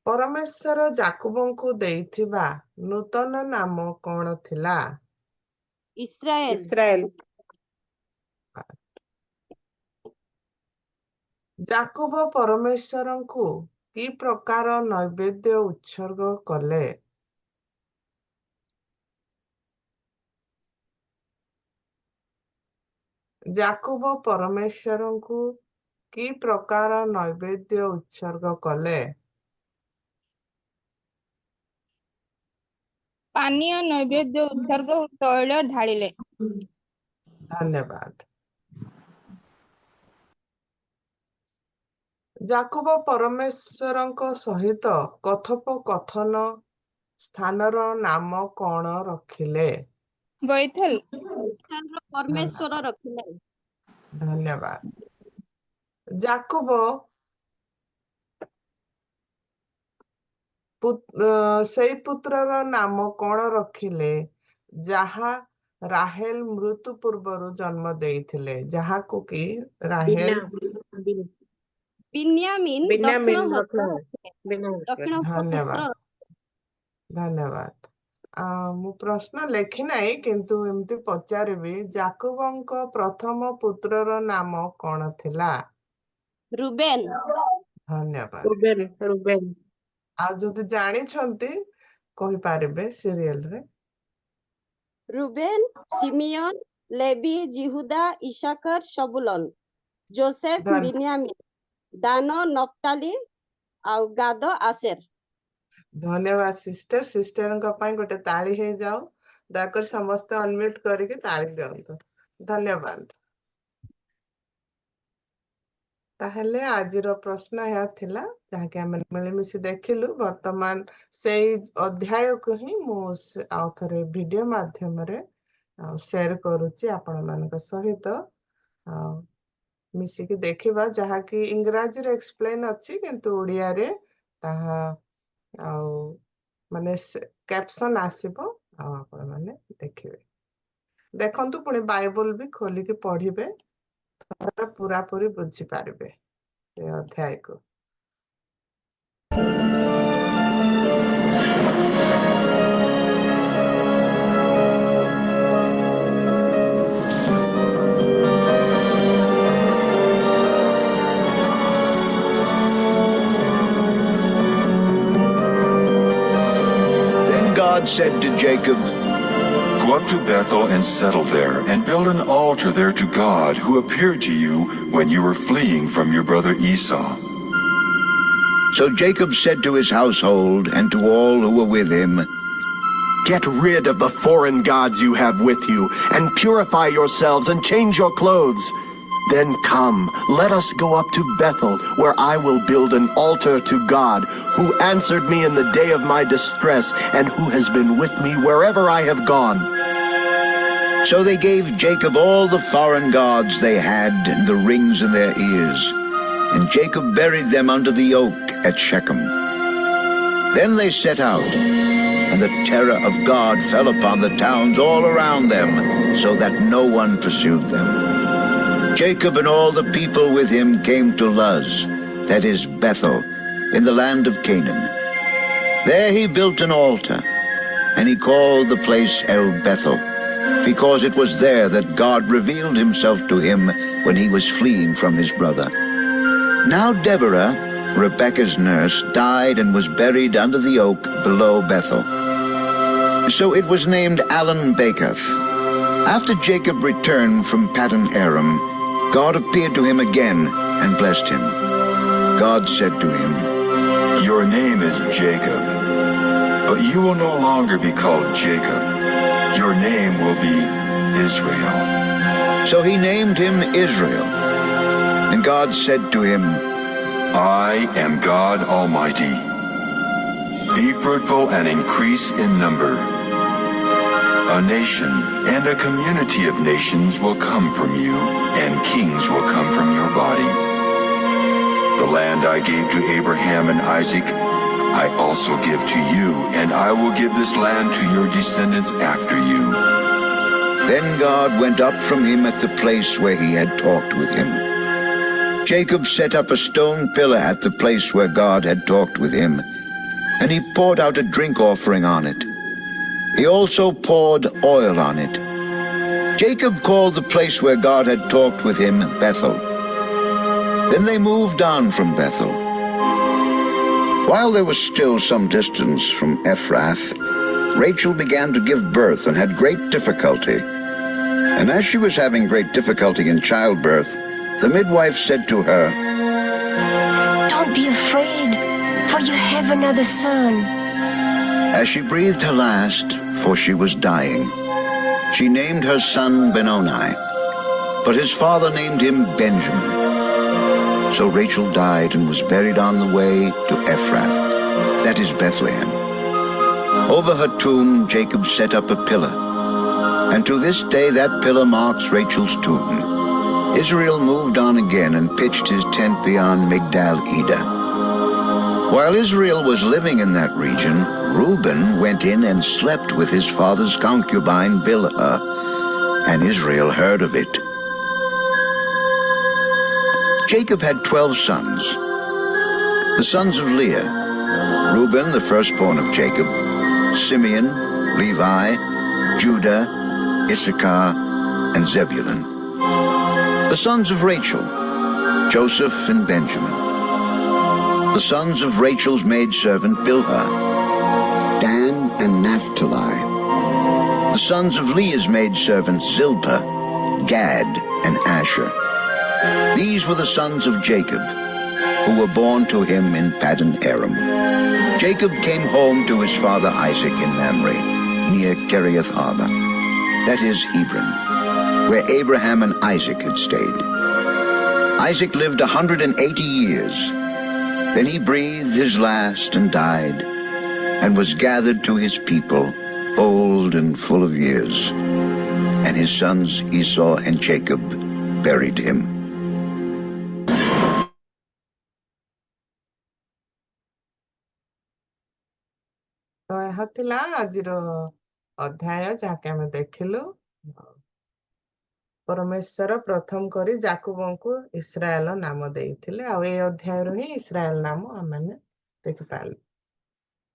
ପରମେଶ୍ୱର ଯାକୁବଙ୍କୁ ଦେଇଥିବା ନୂତନ ନାମ କଣ ଥିଲା? ଇସ୍ରାଏଲ। ଇସ୍ରାଏଲ। ଯାକୁବ ପରମେଶ୍ୱରଙ୍କୁ କି ପ୍ରକାର ନୈବେଦ୍ୟ ଉତ୍ସର୍ଗ କଲେ? ଯାକୁବ ପରମେଶ୍ୱରଙ୍କୁ କି ପ୍ରକାର ନୈବେଦ୍ୟ ଉତ୍ସର୍ଗ କଲେ? ପାନୀୟ ନୈବେଦ୍ୟ ଉତ୍ସର୍ଗ ଓ ତୈଳ ଢାଳିଲେ। ଧନ୍ୟବାଦ। ଯାକୁବ ପରମେଶ୍ୱରଙ୍କ ସହିତ କଥୋପକଥନ ସ୍ଥାନର ନାମ କଣ ରଖିଲେ? ବୈଥେଲ। ପରମେଶ୍ୱର ରଖିଲେ। ଧନ୍ୟବାଦ। ଯାକୁବ ସେଇ ପୁତ୍ରର ନାମ କଣ ରଖିଲେ ଯାହା ରାହେଲ ମୃତ୍ୟୁ ପୂର୍ବରୁ ଜନ୍ମ ଦେଇଥିଲେ? ଯାହାକୁ କି ରାହେଲ ବିନ୍ୟାମିନ୍ ଦକ୍ଷିଣ ହସ୍ତ ରଖିଲେ। ଦକ୍ଷିଣ ହସ୍ତ ଧନ୍ୟବାଦ। ପୁତ୍ର। ଧନ୍ୟବାଦ। ମୁଁ ପ୍ରଶ୍ନ ଲେଖି ନାହିଁ, କିନ୍ତୁ ଏମିତି ପଚାରିବି, ଯାକୁବଙ୍କ ପ୍ରଥମ ପୁତ୍ରର ନାମ କଣ ଥିଲା? ରୁବେନ। ଧନ୍ୟବାଦ। ରୁବେନ। ଆଉ ଯଦି ଜାଣିଛନ୍ତି କହିପାରିବେ ସିରିଏଲରେ। ରୁବେନ, ସିମିୟନ, ଲେବି, ଜିହୁଦା, ଇସାକର, ସବୁଲନ, ଜୋସେଫ, ବିନ୍ୟାମିନ୍, ଦାନ, ନପ୍ତାଲି ଆଉ ଗାଦ, ଆସେର। ଧନ୍ୟବାଦ ସିଷ୍ଟର। ସିଷ୍ଟରଙ୍କ ପାଇଁ ଗୋଟେ ତାଳି ହେଇଯାଉ। ଦୟାକରି ସମସ୍ତେ ଅନମ୍ୟୁଟ କରିକି ତାଳି ଦିଅନ୍ତୁ। ଧନ୍ୟବାଦ। ତାହେଲେ ଆଜିର ପ୍ରଶ୍ନ ଏହା ଥିଲା, ଯାହାକି ଆମେ ମିଳିମିଶି ଦେଖିଲୁ। ବର୍ତ୍ତମାନ ସେଇ ଅଧ୍ୟାୟକୁ ହିଁ ମୁଁ ଆଉ ଥରେ ଭିଡିଓ ମାଧ୍ୟମରେ ସେୟାର କରୁଛି ଆପଣମାନଙ୍କ ସହିତ। ମିଶିକି ଦେଖିବା, ଯାହାକି ଇଂରାଜୀରେ ଏକ୍ସପ୍ଲେନ ଅଛି, କିନ୍ତୁ ଓଡ଼ିଆରେ ତାହା ଆଉ ମାନେ କ୍ୟାପସନ ଆସିବ, ଆଉ ଆପଣମାନେ ଦେଖିବେ। ଦେଖନ୍ତୁ, ପୁଣି ବାଇବଲ ବି ଖୋଲିକି ପଢିବେ, ପୁରାପୁରି ବୁଝିପାରିବେ ସେ ଅଧ୍ୟାୟକୁ। Then God said to Jacob, "Go up to Bethel and settle there, and build an altar there to God, who appeared to you when you were fleeing from your brother Esau." So Jacob said to his household and to all who were with him, "Get rid of the foreign gods you have with you, and purify yourselves and change your clothes. Then come, let us go up to Bethel, where I will build an altar to God, who answered me in the day of my distress, and who has been with me wherever I have gone." So they gave Jacob all the foreign gods they had and the rings in their ears. And Jacob buried them under the oak at Shechem. Then they set out, and the terror of God fell upon the towns all around them, so that no one pursued them. Jacob and all the people with him came to Luz, that is Bethel, in the land of Canaan. There he built an altar, and he called the place El Bethel, because it was there that God revealed himself to him when he was fleeing from his brother. Now Deborah, Rebekah's nurse, died and was buried under the oak below Bethel. So it was named Allon-Bacuth. After Jacob returned from Paddan Aram, God appeared to him again and blessed him. God said to him, Your name is Jacob, but you will no longer be called Jacob. Your name will be Israel. So he named him Israel. And God said to him, I am God Almighty. Be fruitful and increase in number. A nation and a community of nations will come from you, and kings will come from your body. The land I gave to Abraham and Isaac, I also give to you, and I will give this land to your descendants after you. Then God went up from him at the place where he had talked with him. Jacob set up a stone pillar at the place where God had talked with him, and he poured out a drink offering on it. He also poured oil on it. Jacob called the place where God had talked with him Bethel. Then they moved on from Bethel. While they were still some distance from Ephrath, Rachel began to give birth and had great difficulty. And as she was having great difficulty in childbirth, the midwife said to her, Don't be afraid, for you have another son. As she breathed her last, for she was dying, she named her son Benoni, but his father named him Benjamin. So Rachel died and was buried on the way to Ephrath, that is Bethlehem. Over her tomb Jacob set up a pillar, and to this day that pillar marks Rachel's tomb. Israel moved on again and pitched his tent beyond Migdal-Eder. While Israel was living in that region, Reuben went in and slept with his father's concubine Bilhah, and Israel heard of it. Jacob had 12 sons. The sons of Leah: Reuben, the firstborn of Jacob, Simeon, Levi, Judah, Issachar, and Zebulun. The sons of Rachel: Joseph and Benjamin. The sons of Rachel's maidservant Bilhah: Dan and Naphtali. The sons of Leah's maidservants Zilpah, Gad, and Asher. These were the sons of Jacob, who were born to him in Paddan Aram. Jacob came home to his father Isaac in Mamre, near Kiriath Arba, that is Hebron, where Abraham and Isaac had stayed. Isaac lived 180 years. Then he breathed his last and died, and was gathered to his people, old and full of years. And his sons Esau and Jacob buried him. ତ ଏହା ଥିଲା ଆଜିର ଅଧ୍ୟାୟ ଯାହାକି ଆମେ ଦେଖିଲୁ। ପରମେଶ୍ୱର ପ୍ରଥମ କରି ଯାକୁବଙ୍କୁ ଇସ୍ରାଏଲ ନାମ ଦେଇଥିଲେ, ଆଉ ଏଇ ଅଧ୍ୟାୟରୁ ହିଁ ଇସ୍ରାଏଲ ନାମ ଆମମାନେ ଦେଖିପାରିଲୁ।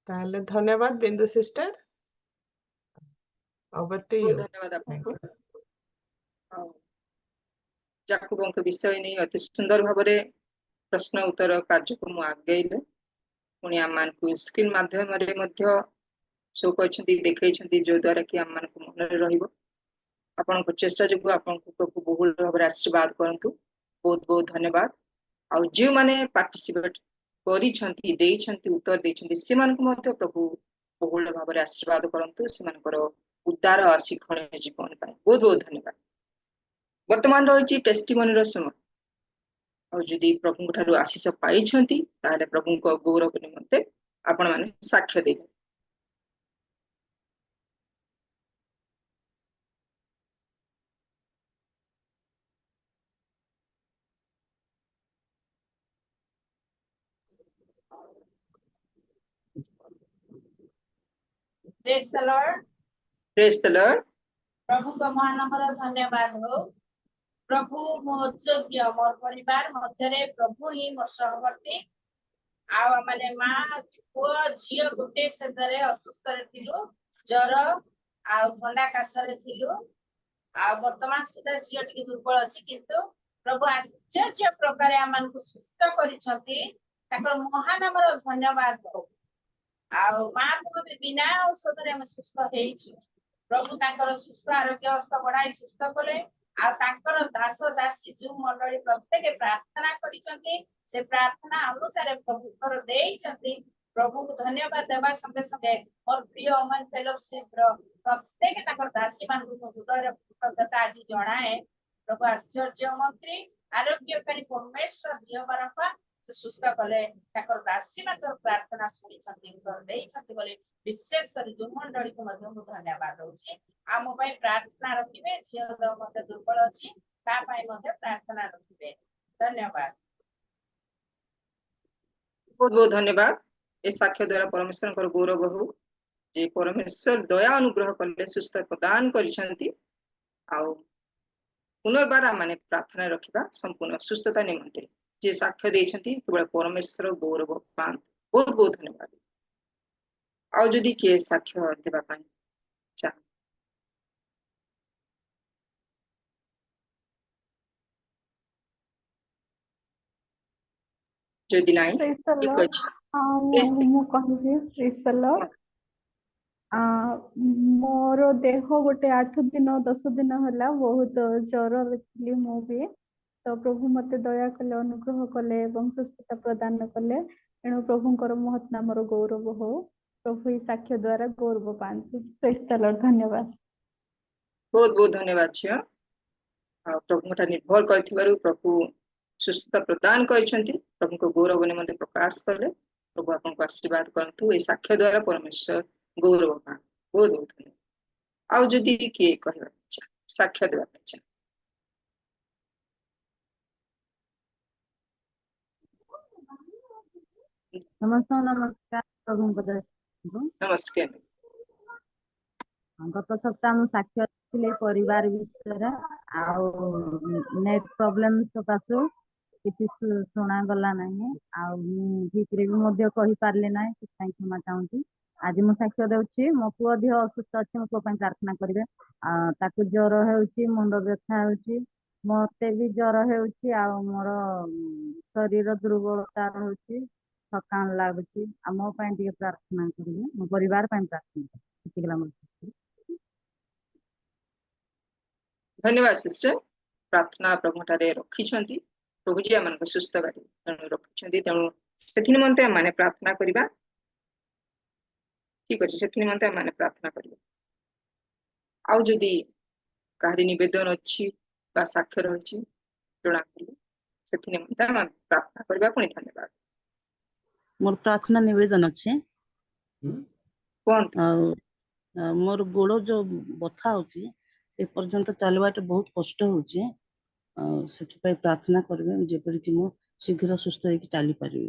ତାହେଲେ ଧନ୍ୟବାଦ ବିନ୍ଦୁ ସିଷ୍ଟର। Over to you. ଧନ୍ୟବାଦ Thank ଆପଣଙ୍କୁ। you. ଆଉ ଯାକୁବଙ୍କ ବିଷୟ ନେଇ ଅତି ସୁନ୍ଦର ଭାବରେ ପ୍ରଶ୍ନ ଉତ୍ତର କାର୍ଯ୍ୟକ୍ରମ ଆଗେଇଲେ। ପୁଣି ଆମମାନଙ୍କୁ ସ୍କ୍ରିନ୍ ମାଧ୍ୟମରେ ମଧ୍ୟ ଶୋ କରିଛନ୍ତି, ଦେଖେଇଛନ୍ତି, ଯୋଉ ଦ୍ୱାରା କି ଆମମାନଙ୍କୁ ମନରେ ରହିବ। ଆପଣଙ୍କ ଚେଷ୍ଟା ଯୋଗୁଁ ଆପଣଙ୍କୁ ପ୍ରଭୁ ବହୁଳ ଭାବରେ ଆଶୀର୍ବାଦ କରନ୍ତୁ। ବହୁତ ବହୁତ ଧନ୍ୟବାଦ। ଆଉ ଯେଉଁମାନେ ପାର୍ଟିସିପେଟ କରିଛନ୍ତି, ଦେଇଛନ୍ତି, ଉତ୍ତର ଦେଇଛନ୍ତି, ସେମାନଙ୍କୁ ମଧ୍ୟ ପ୍ରଭୁ ବହୁଳ ଭାବରେ ଆଶୀର୍ବାଦ କରନ୍ତୁ, ସେମାନଙ୍କର ଉଦ୍ଧାର ଶିକ୍ଷଣୀୟ ଜୀବନ ପାଇଁ। ବହୁତ ବହୁତ ଧନ୍ୟବାଦ। ବର୍ତ୍ତମାନ ରହିଛି ଟେଷ୍ଟିମନିର ସମୟ। ଆଉ ଯଦି ପ୍ରଭୁଙ୍କ ଠାରୁ ଆଶୀଷ ପାଇଛନ୍ତି ତାହେଲେ ପ୍ରଭୁଙ୍କ ଗୌରବ ନିମନ୍ତେ ଆପଣମାନେ ସାକ୍ଷ୍ୟ ଦେବେ। Praise the Lord. Praise the Lord. ପ୍ରଭୁଙ୍କ ମହାନାମର ଧନ୍ୟବାଦ ହଉ। ପ୍ରଭୁ ମୋ ଯୋଗ୍ୟ, ମୋର ପରିବାର ମଧ୍ୟରେ ପ୍ରଭୁ ହିଁ ମୋ ସହବର୍ତ୍ତୀ। ଆଉ ଆମେ ମା ପୁଅ ଝିଅ ଗୋଟେ ସେତରେ ଅସୁସ୍ଥରେ ଥିଲୁ, ଜ୍ୱର ଆଉ ଥଣ୍ଡା କାଶରେ ଥିଲୁ। ଆଉ ବର୍ତ୍ତମାନ ସୁଦ୍ଧା ଝିଅ ଟିକେ ଦୁର୍ବଳ ଅଛି, କିନ୍ତୁ ପ୍ରଭୁ ଆଶ୍ଚର୍ଯ୍ୟ ପ୍ରକାରେ ଆମମାନଙ୍କୁ ସୁସ୍ଥ କରିଛନ୍ତି। ତାଙ୍କର ମହାନାମର ଧନ୍ୟବାଦ ହଉ। ଆଉ ମାକୁ ଆମେ ବିନା ଔଷଧରେ ଆମେ ସୁସ୍ଥ ହେଇଛୁ। ପ୍ରଭୁ ତାଙ୍କର ସୁସ୍ଥ ଆରୋଗ୍ୟ ହସ୍ତ ବଢାଇ ସୁସ୍ଥ କଲେ। ଆଉ ତାଙ୍କର ଦାସ ଦାସୀ ଯୋଉ ମଣ୍ଡଳୀ ପ୍ରତ୍ୟେକ ପ୍ରାର୍ଥନା କରିଛନ୍ତି ସେ ପ୍ରାର୍ଥନା ଅନୁସାରେ ପ୍ରଭୁଙ୍କର ଦେଇଛନ୍ତି। ପ୍ରଭୁଙ୍କୁ ଧନ୍ୟବାଦ ଦେବା ସଙ୍ଗେ ସଙ୍ଗେ ମୋର ପ୍ରିୟ ଅମନ ଫେଲୋସିପ ର ପ୍ରତ୍ୟେକ ତାଙ୍କର ଦାସୀ ମାନଙ୍କୁ ହୃଦୟର କୃତଜ୍ଞତା ଆଜି ଜଣାଏ। ପ୍ରଭୁ ଆଶ୍ଚର୍ଯ୍ୟ ମନ୍ତ୍ରୀ ଆରୋଗ୍ୟକାରୀ ପରମେଶ୍ୱର ଝିଅ ବାରମ୍ବାର ସେ ସୁସ୍ଥ କଲେ ତାଙ୍କର ଦାସୀ ମାନଙ୍କର ପ୍ରାର୍ଥନା ଶୁଣିଛନ୍ତି ଦେଇଛନ୍ତି ବୋଲି ବିଶେଷ କରି ଯୋଉ ମଣ୍ଡଳୀକୁ ମଧ୍ୟ ମୁଁ ଧନ୍ୟବାଦ ଦଉଛି। ଆମ ପାଇଁ ପ୍ରାର୍ଥନା ରଖିବେ। ଝିଅ ମଧ୍ୟ ଦୁର୍ବଳ ଅଛି ତା ପାଇଁ ମଧ୍ୟ ପ୍ରାର୍ଥନା ରଖିବେ। ଧନ୍ୟବାଦ। बहुत बहुत धन्यवाद। ए साक्ष्य द्वारा परमेश्वर गौरव हो जे परमेश्वर दया अनुग्रह कले सुस्थ प्रदान करिसंती आउ पुनर्बार माने प्रार्थना रखिबा संपूर्ण सुस्थता निमंते जे साक्ष्य देछंती केवल परमेश्वर गौरव पांत। बहुत बहुत धन्यवाद। आउ जदि के साक्ष्य देबा पाई चा जदि नाही Praise the ठीक Lord. अछि ମୁଁ କହିବି praise the Lord. ମୋର ଦେହ ଗୋଟେ 8 ଦିନ 10 ଦିନ ହେଲା ବହୁତ ଜ୍ୱର ଥିଲି ମୁଁ ବି। ତ ପ୍ରଭୁ ମତେ ଦୟା କଲେ ଅନୁଗ୍ରହ କଲେ ଏବଂ ସୁସ୍ଥତା ପ୍ରଦାନ କଲେ। ଏଣୁ ପ୍ରଭୁଙ୍କର ମହତ୍ ନାମର ଗୌରବ ହଉ। ପ୍ରଭୁ ଏହି ସାକ୍ଷ୍ୟ ଦ୍ୱାରା ଗୌରବ ପାଆନ୍ତୁ। praise the Lord. ଧନ୍ୟବାଦ। बहुत बहुत धन्यवाद झियो। प्रभु निर्भर कर प्रभु सुस्थता प्रदान करिसंती प्रभु को गौरव निमंते प्रकाश कले। प्रभु आपको आशीर्वाद करंतु ए साक्ष्य द्वारा परमेश्वर गौरव पा। बहुत बहुत धन्यवाद। आउ जदि किए कहबा इच्छा साक्ष्य देबा इच्छा नमस्कार प्रभुଙ୍କ ଦୟାରୁ नमस्कार। ଗତ ସପ୍ତାହ ମୁଁ ସାକ୍ଷ୍ୟ ଥିଲେ ପରିବାର ବିଷୟରେ ଆଉ ନେଟ୍ ପ୍ରୋବ୍ଲେମ ସକାଶୁ କିଛି ଶୁଣାଗଲା ନାହିଁ ଆଉ ମୁଁ ଠିକରେ ବି ମଧ୍ୟ କହିପାରିଲି ନାହିଁ ସେଥିପାଇଁ କ୍ଷମା ଚାହୁଁଛି। ଆଜି ମୁଁ ସାକ୍ଷ୍ୟ ଦେଉଛି ମୋ ପୁଅ ଦେହ ଅସୁସ୍ଥ ଅଛି ମୋ ପୁଅ ପାଇଁ ପ୍ରାର୍ଥନା କରିବେ। ତାକୁ ଜ୍ୱର ହେଉଛି ମୁଣ୍ଡ ବ୍ୟଥା ହେଉଛି ମତେ ବି ଜ୍ୱର ହେଉଛି ଆଉ ମୋର ଶରୀର ଦୁର୍ବଳତା ରହୁଛି ଥକାନ ଲାଗୁଛି ଆଉ ମୋ ପାଇଁ ଟିକେ ପ୍ରାର୍ଥନା କରିବେ ମୋ ପରିବାର ପାଇଁ ପ୍ରାର୍ଥନା କରିବେ। धन्यवाद सिस्टर। प्रार्थना प्रभु ठारे रखिछंती प्रभु जी आमन सुस्थ करी तेणु रखिछंती तेणु सेथि निमंते माने प्रार्थना करिबा। ठीक अछि सेथि निमंते माने प्रार्थना करिबा। आउ जदि काहरी निवेदन अछि बा साक्ष्य रहछि जणा करिबा सेथि निमंते माने प्रार्थना करिबा। पुनि धन्यवाद। मोर प्रार्थना निवेदन अच्छे कोन मोर गोड़ जो बथा होची ए पर्यंत चलवाटे बहुत कष्ट होची से प्रार्थना करेंगे जेपरि कि मु शीघ्र सुस्थ होकर चली पारि।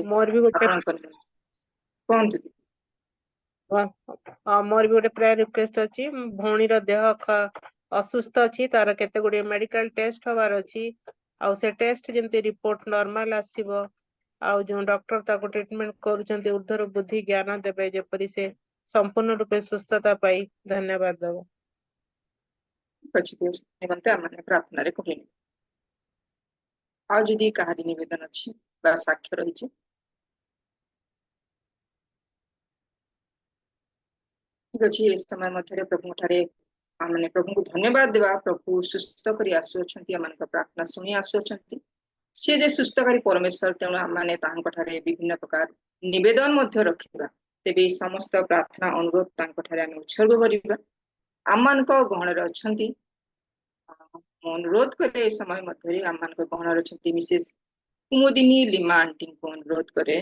मोर भी गोटे मोर भी गोटे प्रायर रिक्वेस्ट अछि भौणी रो देह असुस्थ अछि तार केते गुडी मेडिकल टेस्ट होबार अछि आ से टेस्ट जेंति रिपोर्ट नॉर्मल आसीबो आ जो डॉक्टर ताको ट्रीटमेंट करूचंती उर्धर बुद्धि ज्ञान देबे जेपरि से संपूर्ण रूपे सुस्थता पाई। धन्यवाद देबो। निमंते आमने प्रार्थना रे कहिनी आउ जदि काहरी निवेदन अछि बा साक्ष्य रहिछि ठीक अछि। इस समय मध्य प्रभु ठारे आमने प्रभु को धन्यवाद देवा। प्रभु सुस्थ करी आसुअछंती आमन प्रार्थना सुनी आसुअछंती से जे सुस्थकारी परमेश्वर तेणु आमने तांको ठारे विभिन्न प्रकार निवेदन मध्य रखिबा। तेबे समस्त प्रार्थना अनुरोध तांको ठारे आमे उत्सर्ग करिबा। आमनक गहणरे अछंती अनुरोध करे समय मध्य आमनक गहणरे अछंती मिसेस कुमुदिनी लिमा आंटी को अनुरोध करे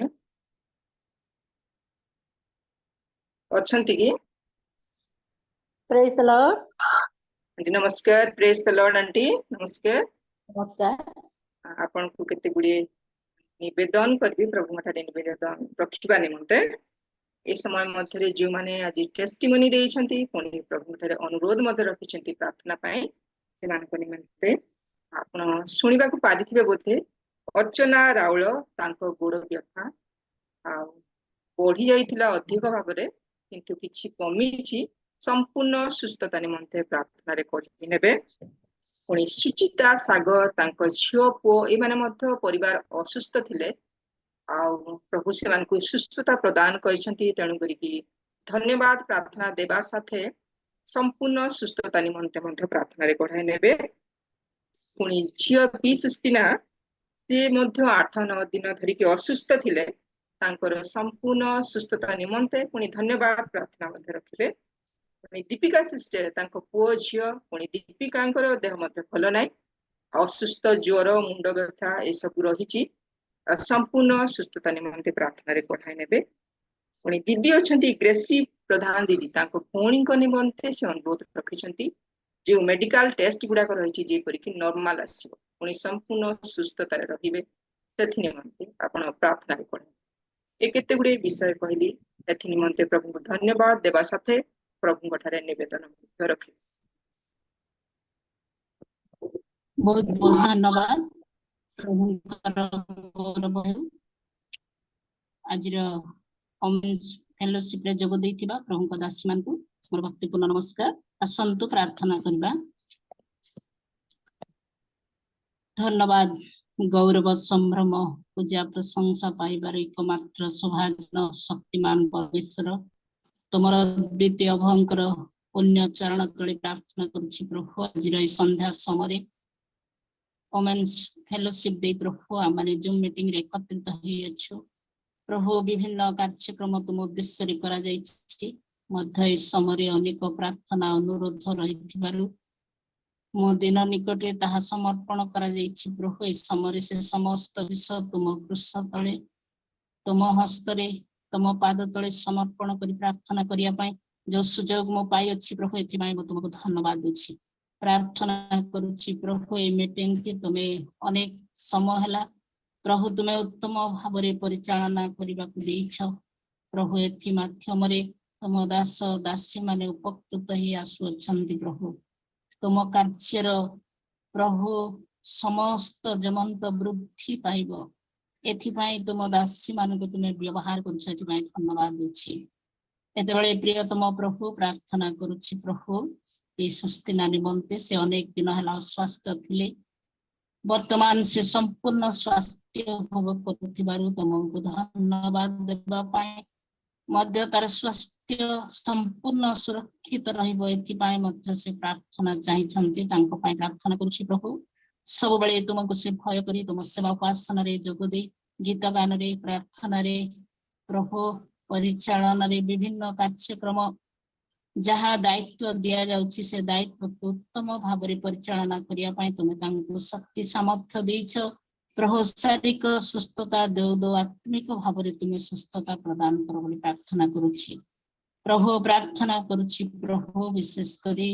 अछंती कि प्रेज द लॉर्ड। आंटी नमस्कार। प्रेज द लॉर्ड आंटी नमस्कार। नमस्कार। आपन को केते गुडी निवेदन करबी प्रभु ठारे निवेदन रखिबा निमंते ए समय मध्य जो माने आज टेस्टिमनी देइछंती पुनी प्रभु ठारे अनुरोध मध्य रखिछंती प्रार्थना पाए से मानको निमंते आपण सुनिबा को पादिथिबे बोथे अर्चना राउल तांको गोड़ व्यथा आ बढ़ी जाइथिला अधिक भाबरे किंतु किछि कमिछि संपूर्ण सुस्थता निमंते प्रार्थना रे करि नेबे। पुणी सुचिता सागर तांको झियो पो ए माने मध्य परिवार असुस्थ थिले आउ प्रभु से मानकु सुस्थता प्रदान करिसंती तेणु करी कि धन्यवाद प्रार्थना देवा साथे संपूर्ण सुस्थता निमंते मध्य प्रार्थना रे कढ़ाई नेबे पुणी झियो बी सुस्तिना से मध्य 8-9 दिन धरिकी असुस्थ थिले तांकर संपूर्ण सुस्थता निमंते पुणी धन्यवाद प्रार्थना मध्य रखिबे पुणी दीपिका सिस्टर तांको पुओ झियो पुणी दीपिकांकर देह मध्य भल नाइ असुस्थ ज्वर मुंड व्यथा ए सब रहिछि संपूर्ण सुस्थता निमंते प्रार्थना रे कढ़ाई नेबे पुणी दीदी अछंती ग्रेसी प्रधान दीदी तांको भौणी को निमंते से अनुरोध रखिछंती जो मेडिकल टेस्ट गुडा को रहिछि जे परिकि नॉर्मल आसीबो पुणी संपूर्ण सुस्थता रे रहिबे सेथि निमंते आपण प्रार्थना रे कढ़ाई ए केते गुडे विषय कहली एथि निमंते प्रभु को धन्यवाद देवा साथे प्रभु को निवेदन रखे बहुत बहुत धन्यवाद प्रभु आज फेलोशिप रे जोग देइथिबा प्रभु को दासी मान को मोर भक्तिपूर्ण नमस्कार आसंतु प्रार्थना करबा धन्यवाद गौरव संभ्रम पूजा प्रशंसा पाइबार एकमात्र सौभाग्य शक्तिमान परमेश्वर तुमर द्वितीय भयंकर पुण्य चरण तले प्रार्थना करुछि प्रभु आज संध्या समय वोमेन्स फेलोशिप दे प्रभु आमे जूम मीटिंग रे एकत्रित होई अछु प्रभु विभिन्न कार्यक्रम तुम उद्देश्य रे करा जाइछि मध्य इस समय अनेक प्रार्थना अनुरोध रहिथिबारु मो दिन निकटे ताहा समर्पण करा जाइछि प्रभु इस समय से समस्त विषय तुम कृष तले तुम हस्त रे तुम पाद तले समर्पण करी प्रार्थना करिया पाई जो सुजोग मो पाई अछि प्रभु एथि माय मो तुमको धन्यवाद देछि प्रार्थना करुछि प्रभु ए मीटिंग के तुमे अनेक समय हला प्रभु तुमे उत्तम भाव रे परिचालना करिबा को देइछ प्रभु एथि माध्यम रे तुम दास दासी माने उपकृत ही आसु अछंती प्रभु तुम कार्यर प्रभु समस्त जमंत वृद्धि पाइबो एथि पाई तुम दासी मान को तुमे व्यवहार करछ एथि पाई धन्यवाद देछि एते बेले प्रियतम प्रभु प्रार्थना करुछि प्रभु ए सुस्थिना निमंते से अनेक दिन हला स्वास्थ्य थिले वर्तमान से संपूर्ण स्वास्थ्य भोग करथिबारु तुमको धन्यवाद देबा पाए मध्य तार स्वास्थ्य संपूर्ण सुरक्षित रहिबो एथि पाए मध्य से प्रार्थना चाहिछंती तांको पाए प्रार्थना करुछि प्रभु सब बेले तुमको से भय करी तुम सेवा उपासना रे जोग दे गीत गान रे प्रार्थना रे प्रभु परिचालन रे विभिन्न कार्यक्रम जहाँ दायित्व दिया जाउछि से दायित्व को उत्तम भाव रे परिचालना करिया पाए तुमे तांको शक्ति सामर्थ्य देइछ प्रभु शारीरिक सुस्थता दो आत्मिक भाव रे तुमे सुस्थता प्रदान करो बोली प्रार्थना करुछि प्रभु प्रार्थना करुछि प्रभु विशेष करी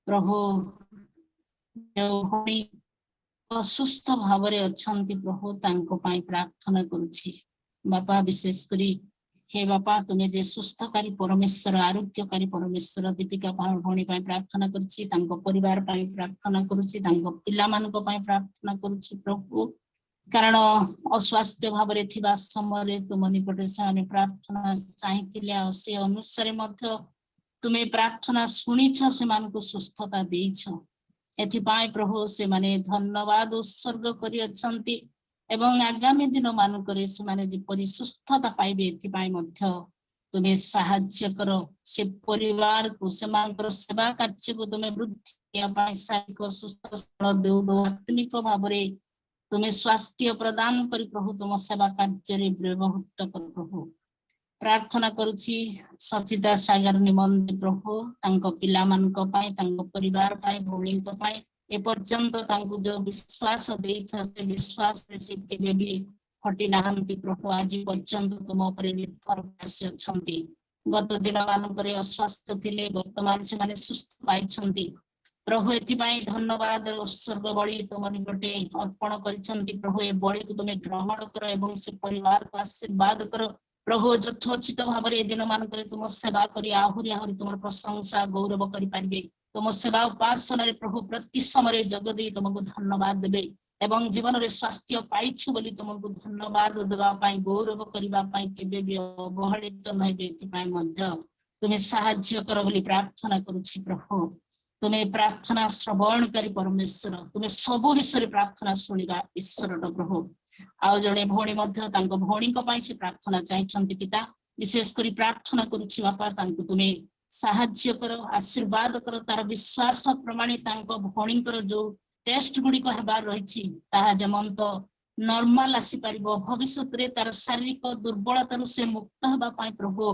प्रभु असुस्थ भाव रे अछंती प्रभु तांको पाई प्रार्थना करुछि बापा विशेष करी हे बापा तुम्हें जे सुस्थकारी परमेश्वर आरोग्यकारी परमेश्वर दीपिका भौणी पाई प्रार्थना करुछि तांको परिवार पाई प्रार्थना करुछि तांको पिला मानको पाई प्रार्थना करुछि प्रभु कारण अस्वास्थ्य भाव रे थिबा समय तुम निकटे से प्रार्थना चाहिथिले आ से अनुसार मध्य तुमे प्रार्थना सुनिछ से मानको सुस्थता देइछ एथि पाई प्रभु से माने धन्यवाद उत्सर्ग करि अछंती एवं आगामी दिन मानकरे से माने जेपरि सुस्थता पाइबे एथि पाई मध्य तुमे सहाय्य करो से परिवार को से मानकर सेवा कार्य को तुमे वृद्धि पाई शारीरिक सुस्थ दो आत्मिक भाव रे तुमे स्वास्थ्य प्रदान करी प्रभु तुम सेवा कार्य रे व्यवहृत कर प्रभु प्रार्थना करुछि सचिता सागर निमंते प्रभु तांको पिला मानको पाई तांको परिवार पाई भौणी को पाई ए पर्यंत तांको जो विश्वास देइछ से विश्वास से केबे भी हटि नाहंती प्रभु आज पर्यंत तुम उपरे निर्भर अछंती गत दिन मानकरे अस्वास्थ्य थिले वर्तमान से माने सुस्थ पाइछंती प्रभु एथि पाई धन्यवाद उत्सर्ग बळी तुम निकटे अर्पण करिछंती प्रभु ए बळी को तुमे ग्रहण कर एवं से परिवार को आशीर्वाद कर प्रभु यथोचित भाव रे दिन मानकरे तुम सेवा करी आहुरी आहुरी तुम प्रशंसा गौरव करि पारिबे तुम सेवा उपासना रे प्रभु प्रति समय जग दे तुमको धन्यवाद देबे एवं जीवन रे स्वास्थ्य पाइछु बोली तुमको धन्यवाद देबा पाई गौरव करिबा पाई केबे भी अवहेलित नै बेति पाई मध्य तुमे सहाय्य कर बोली प्रार्थना करूछि प्रभु तुमे प्रार्थना श्रवण करी परमेश्वर तुमे सब विषय प्रार्थना सुनिबा ईश्वर प्रभु आउ जणे भौणी मध्य तांको भौणी को पाई से प्रार्थना चाहिछंती पिता विशेष करी प्रार्थना करुछि बापा तांको तुमे साहाय्य कर आशीर्वाद कर तार विश्वास प्रमाणे तांको भौणीकर जो टेस्ट गुड़िक हेबार रही ताहा जमंत नॉर्मल आसी परिबो भविष्यत रे तार शारीरिक दुर्बलतारु से मुक्त हेबा पाई प्रभु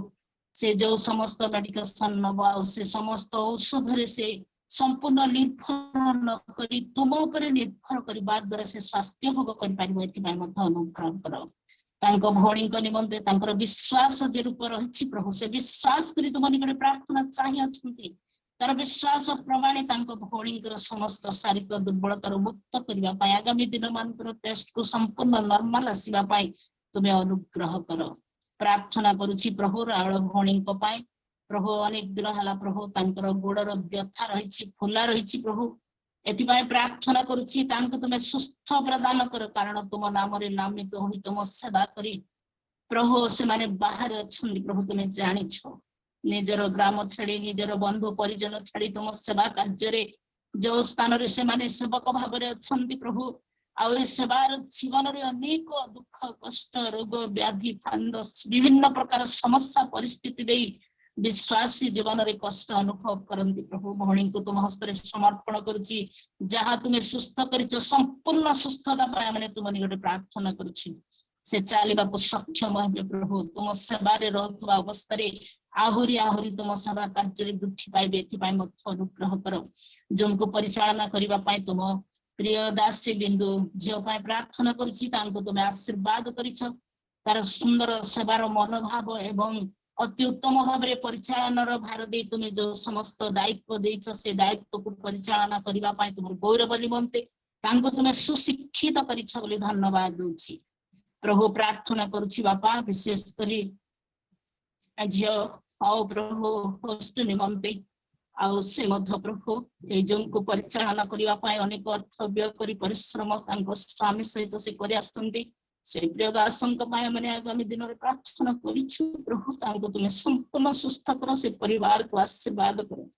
से जो समस्त मेडिकेशन नबा से समस्त औषध रे से संपूर्ण निर्भर न करी तुम उपरे निर्भर करबा द्वारा से स्वास्थ्य भोग कर परिबो एति पाई मध्य अनुग्रह कर तांको भौणी निमंते तांकर विश्वास जे रूप रही प्रभु से विश्वास करी तुम निकटे प्रार्थना चाहि अछंती तार विश्वास प्रमाणे तांको भौणीकर समस्त शारीरिक दुर्बलतार मुक्त करबा पाई आगामी दिन मानकर टेस्ट को संपूर्ण नॉर्मल आसीबा पाई तुमे अनुग्रह कर प्रार्थना करुछि प्रभु राळ भौणीक पाई प्रभु अनेक दिन हला प्रभु तांकर गोड़र व्यथा रही फुला रही प्रभु एथिपाई प्रार्थना करुछि तांको तुमे सुस्थ प्रदान कर कारण तुम नाम रे नामित होई तुम सेवा करी प्रभु से माने बाहर अछंदी प्रभु तुमे जानिछो निजर ग्राम छाड़ी निजर बंधु परिजन छाड़ी तुम सेवा कार्य रे जो स्थान रे से माने सेवक भाव रे अछंदी प्रभु आउ सेवार जीवन रे अनेक दुख कष्ट रोग व्याधि फांद विभिन्न प्रकार समस्या परिस्थिति देई विश्वासी जीवन रे कष्ट अनुभव करंती प्रभु भौणी को तुम हस्त रे समर्पण करुछि जहाँ तुम्हें सुस्थ करिछ संपूर्ण सुस्थता पाए माने तुम निकटे प्रार्थना करुछि से चालिबा को सक्षम हेबे प्रभु तुम सेवा रे रहथुवा अवस्था रे आहुरी आहुरी तुम सेवा कार्य रे वृद्धि पाइबे एथि पाई मत अनुग्रह कर जोनको परिचालना करिबा पाई तुम प्रिय दासी बिंदु झियो पाई प्रार्थना करुछि तांको तुम आशीर्वाद करिछ तार सुंदर सेवार मनोभाव एवं अति उत्तम भाव में परिचालन भार दे तुम्हें जो समस्त दायित्व देइछ से दायित्व को परिचालना करबा पाई तुम गौरव निमंते तांको तुमे सुशिक्षित करिछ बोली धन्यवाद दूची प्रभु प्रार्थना करुछि बापा विशेष करी झियो आओ प्रभु होस्ट निमंते आउ से मध्य प्रभु ए जोन को परिचालना करबा पाई अनेक अर्थ व्यय करी परिश्रम तांको स्वामी सहित से करि आछंती से प्रिय दासंक पाए मैंने आगामी दिन में प्रार्थना करिछु प्रभु तांको तुमे संपूर्ण सुस्थ कर से परिवार को आशीर्वाद करो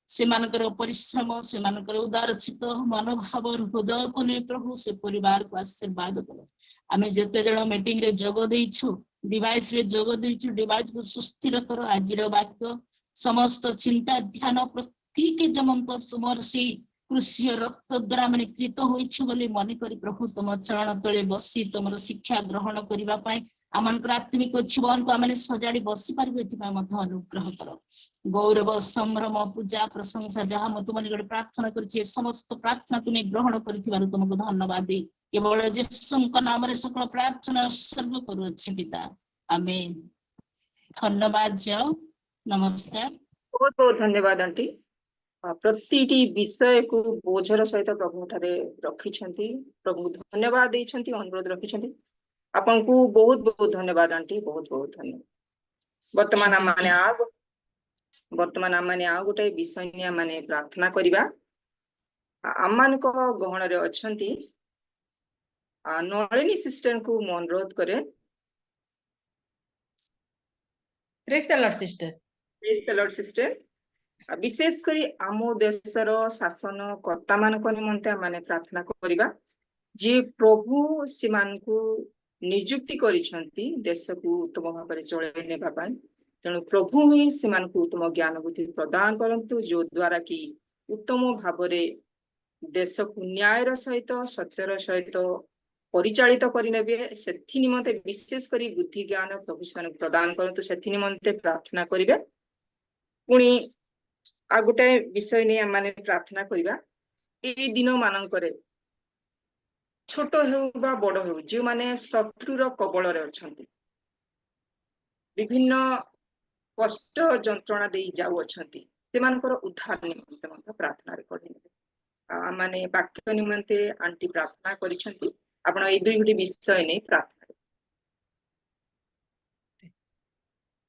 से मानकर परिश्रम से मानकर उदारचित मनोभाव हृदय को ने प्रभु से परिवार को आशीर्वाद करो आमे जते जण मीटिंग रे जोग देइछु डिवाइस रे जोग देइछु डिवाइस को सुस्थिर करो आजिर वाक्य समस्त चिंता ध्यान प्रत्येक जमंत तुमर से कृषि रक्त द्वारा मैंने कृत होइछु बोली मन करी प्रभु तुम चरण तले बसी तुम शिक्षा ग्रहण करबा पाई आमनकर आत्मिक जीवन को आमने सजाड़ी बसी पारबो एथि पाई मत अनुग्रह करो गौरव संभ्रम पूजा प्रशंसा जहाँ मत मन गडे प्रार्थना करछि समस्त प्रार्थना तुमे ग्रहण करिथिबारु तुमको धन्यवाद दे केवल येशूଙ୍କ नाम रे सकल प्रार्थना सर्व करू अछि पिता आमेन धन्यवाद जय नमस्कार बहुत बहुत धन्यवाद आंटी प्रतिटी विषय को बोझर सहित प्रभु ठारे रखिछंती प्रभु धन्यवाद देइछंती अनुरोध रखिछंती आपन को बहुत बहुत धन्यवाद आंटी बहुत बहुत धन्यवाद वर्तमान माने आ गोटे विषय माने प्रार्थना करिबा आमान को गहन रे अछंती नलिनी सिस्टर को मैं अनुरोध करे praise the lord sister praise the lord sister विशेष करी आम देशर शासन कर्ता मान निमंते माने प्रार्थना करिबा जे प्रभु सीमान को नियुक्ति करिसंती देश को उत्तम भाव में चले नेबा पाई तेणु प्रभु ही सीमान को उत्तम ज्ञान बुद्धि प्रदान करंतु जो द्वारा की उत्तम भाव में देश को न्यायर सहित सत्यर सहित परिचालित करिनेबे सेथि निमंते विशेष करी बुद्धि ज्ञान प्रभु सीमान प्रदान करंतु सेथि निमंते प्रार्थना करिबे पुणी आ गोटे विषय नहीं आम प्रार्थना करिबा ए दिन मानकरे छोट हो बा बड़ हो जो माने शत्रुर कबल रे अछंती विभिन्न कष्ट जंत्रणा दे जाऊ अछंती से मानकर उद्धार निमंते मतलब प्रार्थना रे करिने माने वाक्य निमंते आंटी प्रार्थना करिसंती आपण ए दुई गोटे विषय नहीं प्रार्थना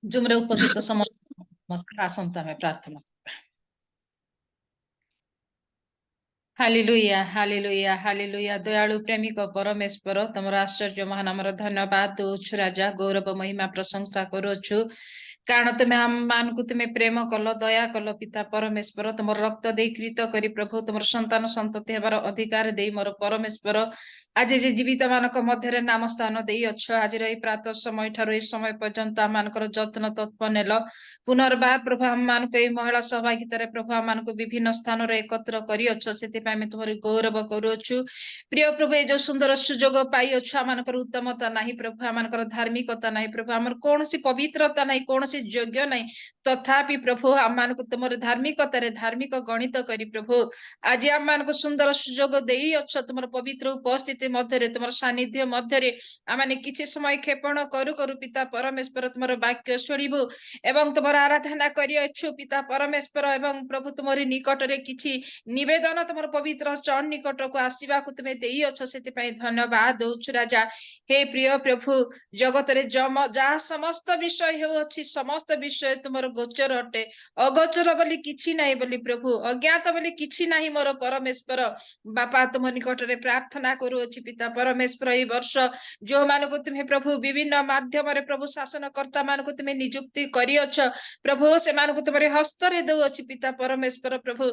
जुमरे उपस्थित समस्त नमस्कार आसंता में प्रार्थना हालेलुया हालेलुया हालेलुया दयालु प्रेमिक परमेश्वर तमर आश्चर्य महानामर धन्यवाद दउछु राजा गौरव महिमा प्रशंसा करूछु କାରଣ ତୁମେ ଆମ ମାନଙ୍କୁ ତୁମେ ପ୍ରେମ କଲ, ଦୟା କଲ ପିତା ପରମେଶ୍ୱର, ତୁମର ରକ୍ତ ଦେଇ କ୍ରୀତ କରି ପ୍ରଭୁ ତୁମର ସନ୍ତାନ ସନ୍ତତି ହେବାର ଅଧିକାର ଦେଇ ମୋର ପରମେଶ୍ୱର ଆଜି ଯେ ଜୀବିତ ମାନଙ୍କ ମଧ୍ୟରେ ନାମ ସ୍ଥାନ ଦେଇଅଛ, ଆଜିର ଏଇ ପ୍ରାତଃ ସମୟ ଠାରୁ ଏଇ ସମୟ ପର୍ଯ୍ୟନ୍ତ ଆମମାନଙ୍କର ଯତ୍ନ ତତ୍ପ ନେଲ। ପୁନର୍ବାର ପ୍ରଭୁ ଆମମାନଙ୍କୁ ଏଇ ମହିଳା ସହଭାଗିତାରେ ପ୍ରଭୁ ଆମମାନଙ୍କୁ ବିଭିନ୍ନ ସ୍ଥାନରେ ଏକତ୍ର କରିଅଛ, ସେଥିପାଇଁ ଆମେ ତୁମର ଗୌରବ କରୁଅଛୁ। ପ୍ରିୟ ପ୍ରଭୁ, ଏ ଯୋଉ ସୁନ୍ଦର ସୁଯୋଗ ପାଇଅଛୁ, ଆମମାନଙ୍କର ଉତ୍ତମତା ନାହିଁ ପ୍ରଭୁ, ଆମମାନଙ୍କର ଧାର୍ମିକତା ନାହିଁ ପ୍ରଭୁ, ଆମର କୌଣସି ପବିତ୍ରତା ନାହିଁ, କୌଣସି ଯୋଗ୍ୟ ନାହିଁ, ତଥାପି ପ୍ରଭୁ ଆମମାନଙ୍କୁ ତୁମର ଧାର୍ମିକତାରେ ଧାର୍ମିକ ଗଣିତ କରି ପ୍ରଭୁ ଆଜି ଆମମାନଙ୍କୁ ସୁନ୍ଦର ସୁଯୋଗ ଦେଇଅଛ। ତୁମର ପବିତ୍ର ଉପସ୍ଥିତି ମଧ୍ୟରେ, ତୁମର ସାନ୍ନିଧ୍ୟ ମଧ୍ୟରେ ଆମେ କିଛି ସମୟ କ୍ଷେପଣ କରୁ କରୁ ପିତା ପରମେଶ୍ୱର ତୁମର ବାକ୍ୟ ଶୁଣିବୁ ଏବଂ ତୁମର ଆରାଧନା କରିଅଛୁ ପିତା ପରମେଶ୍ୱର। ଏବଂ ପ୍ରଭୁ ତୁମରି ନିକଟରେ କିଛି ନିବେଦନ ତୁମର ପବିତ୍ର ଚରଣ ନିକଟକୁ ଆସିବାକୁ ତୁମେ ଦେଇଅଛ, ସେଥିପାଇଁ ଧନ୍ୟବାଦ ଦଉଛୁ ରାଜା। ହେ ପ୍ରିୟ ପ୍ରଭୁ, ଜଗତରେ ଯାହା ସମସ୍ତ ବିଷୟ ହେଉଅଛି ସମସ୍ତ ବିଷୟ ତୁମର ଗୋଚର ଅଟେ, ଅଗୋଚର ବୋଲି କିଛି ନାହିଁ ବୋଲି ପ୍ରଭୁ, ଅଜ୍ଞାତ ବୋଲି କିଛି ନାହିଁ ମୋର ପରମେଶ୍ୱର। ବାପା ତୁମ ନିକଟରେ ପ୍ରାର୍ଥନା କରୁଅଛି ପିତା ପରମେଶ୍ୱର, ଏଇ ବର୍ଷ ଯୋଉମାନଙ୍କୁ ତୁମେ ପ୍ରଭୁ ବିଭିନ୍ନ ମାଧ୍ୟମରେ ପ୍ରଭୁ ଶାସନକର୍ତ୍ତା ମାନଙ୍କୁ ତୁମେ ନିଯୁକ୍ତି କରିଅଛ ପ୍ରଭୁ, ସେମାନଙ୍କୁ ତୁମର ହସ୍ତରେ ଦଉଅଛି ପିତା ପରମେଶ୍ୱର। ପ୍ରଭୁ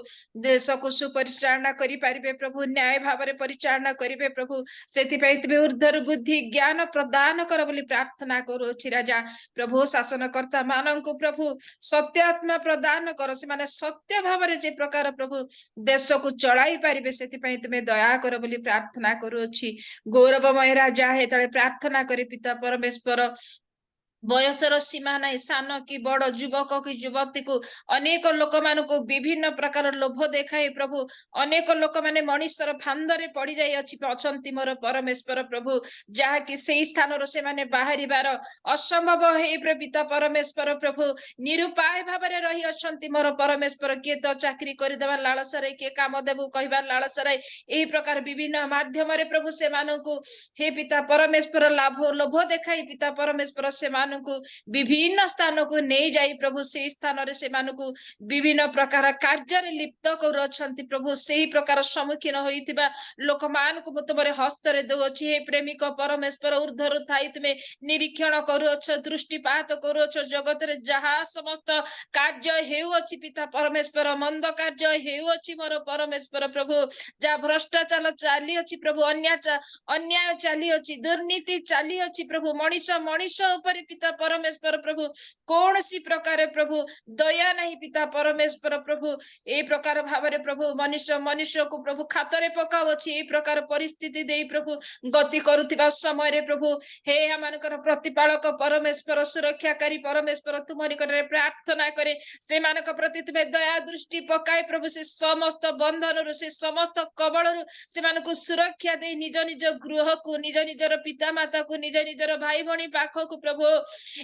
ଦେଶକୁ ସୁପରିଚାଳନା କରିପାରିବେ ପ୍ରଭୁ, ନ୍ୟାୟ ଭାବରେ ପରିଚାଳନା କରିବେ ପ୍ରଭୁ, ସେଥିପାଇଁ ତୁମେ ଉର୍ଦ୍ଧ୍ୱରୁ ବୁଦ୍ଧି ଜ୍ଞାନ ପ୍ରଦାନ କର ବୋଲି ପ୍ରାର୍ଥନା କରୁଅଛି ରାଜା। ପ୍ରଭୁ ଶାସନକର୍ତ୍ତା ମାନଙ୍କୁ ପ୍ରଭୁ ସତ୍ୟ ଆତ୍ମା ପ୍ରଦାନ କର, ସେମାନେ ସତ୍ୟ ଭାବରେ ଯେ ପ୍ରକାର ପ୍ରଭୁ ଦେଶକୁ ଚଳାଇ ପାରିବେ, ସେଥିପାଇଁ ତୁମେ ଦୟା କର ବୋଲି ପ୍ରାର୍ଥନା କରୁଅଛି। ଗୌରବମୟ ରାଜା, ହେତେବେଳେ ପ୍ରାର୍ଥନା କରି ପିତା ପରମେଶ୍ୱର ବୟସର ସୀମା ନାହିଁ, ସାନ କି ବଡ, ଯୁବକ କି ଯୁବତୀକୁ ଅନେକ ଲୋକମାନଙ୍କୁ ବିଭିନ୍ନ ପ୍ରକାର ଲୋଭ ଦେଖାଇ ପ୍ରଭୁ ଅନେକ ଲୋକମାନେ ମଣିଷର ଫାନ୍ଦରେ ପଡିଯାଇ ଅଛନ୍ତି ମୋର ପରମେଶ୍ୱର ପ୍ରଭୁ, ଯାହାକି ସେଇ ସ୍ଥାନରୁ ସେମାନେ ବାହାରିବାର ଅସମ୍ଭବ ହେଇ ପିତା ପରମେଶ୍ୱର ପ୍ରଭୁ ନିରୁପାୟ ଭାବରେ ରହି ଅଛନ୍ତି ମୋର ପରମେଶ୍ୱର। କିଏ ତ ଚାକିରି କରିଦେବା ଲାଳସାରେ, କିଏ କାମ ଦେବୁ କହିବା ଲାଳସାରେ, ଏହି ପ୍ରକାର ବିଭିନ୍ନ ମାଧ୍ୟମରେ ପ୍ରଭୁ ସେମାନଙ୍କୁ ହେ ପିତା ପରମେଶ୍ୱର ଲୋଭ ଦେଖାଇ ପିତା ପରମେଶ୍ୱର ସେମାନଙ୍କୁ ବିଭିନ୍ନ ସ୍ଥାନକୁ ନେଇ ଯାଇ ପ୍ରଭୁ ସେଇ ସ୍ଥାନରେ ସେମାନଙ୍କୁ ବିଭିନ୍ନ ପ୍ରକାର କାର୍ଯ୍ୟରେ ଲିପ୍ତ କରୁଅଛନ୍ତି ପ୍ରଭୁ। ସେହି ପ୍ରକାର ସମ୍ମୁଖୀନ ହୋଇଥିବା ଲୋକମାନଙ୍କୁ ମୁଁ ତୁମର ହସ୍ତରେ ଦଉଅଛି। ହେ ପ୍ରେମିକ ପରମେଶ୍ୱର, ଉର୍ଦ୍ଧ୍ୱରୁ ଥାଇ ତୁମେ ନିରୀକ୍ଷଣ କରୁଅଛ, ଦୃଷ୍ଟିପାତ କରୁଅଛ, ଜଗତରେ ଯାହା ସମସ୍ତ କାର୍ଯ୍ୟ ହେଉଅଛି ପିତା ପରମେଶ୍ୱର, ମନ୍ଦ କାର୍ଯ୍ୟ ହେଉଅଛି ମୋର ପରମେଶ୍ୱର ପ୍ରଭୁ, ଯାହା ଭ୍ରଷ୍ଟାଚାର ଚାଲିଅଛି ପ୍ରଭୁ, ଅନ୍ୟାୟ ଚାଲିଅଛି, ଦୁର୍ନୀତି ଚାଲିଅଛି ପ୍ରଭୁ, ମଣିଷ ଉପରେ ପିତା ପରମେଶ୍ୱର ପ୍ରଭୁ କୌଣସି ପ୍ରକାର ପ୍ରଭୁ ଦୟା ନାହିଁ ପିତା ପରମେଶ୍ୱର ପ୍ରଭୁ। এই ପ୍ରକାର ଭାବରେ ପ୍ରଭୁ ମନୁଷ୍ୟକୁ ପ୍ରଭୁ ଖାତରେ ପକାଉଅଛି। এই ପ୍ରକାର ପରିସ୍ଥିତି ଦେଇ ପ୍ରଭୁ ଗତି କରୁଥିବା ସମୟରେ ପ୍ରଭୁ ହେ ଆମମାନଙ୍କର ପ୍ରତିପାଳକ ପରମେଶ୍ୱର, ସୁରକ୍ଷାକାରୀ ପରମେଶ୍ୱର, ତୁମ ନିକଟରେ ପ୍ରାର୍ଥନା କରେ ସେମାନଙ୍କ ପ୍ରତି ତୁମେ ଦୟା ଦୃଷ୍ଟି ପକାଇ ପ୍ରଭୁ ସେ ସମସ୍ତ ବନ୍ଧନରୁ, ସେ ସମସ୍ତ କବଳରୁ ସେମାନଙ୍କୁ ସୁରକ୍ଷା ଦେଇ ନିଜ ନିଜ ଗୃହକୁ, ନିଜ ନିଜର ପିତା ମାତାକୁ, ନିଜ ନିଜର ଭାଇ ଭଉଣୀ ପାଖକୁ ପ୍ରଭୁ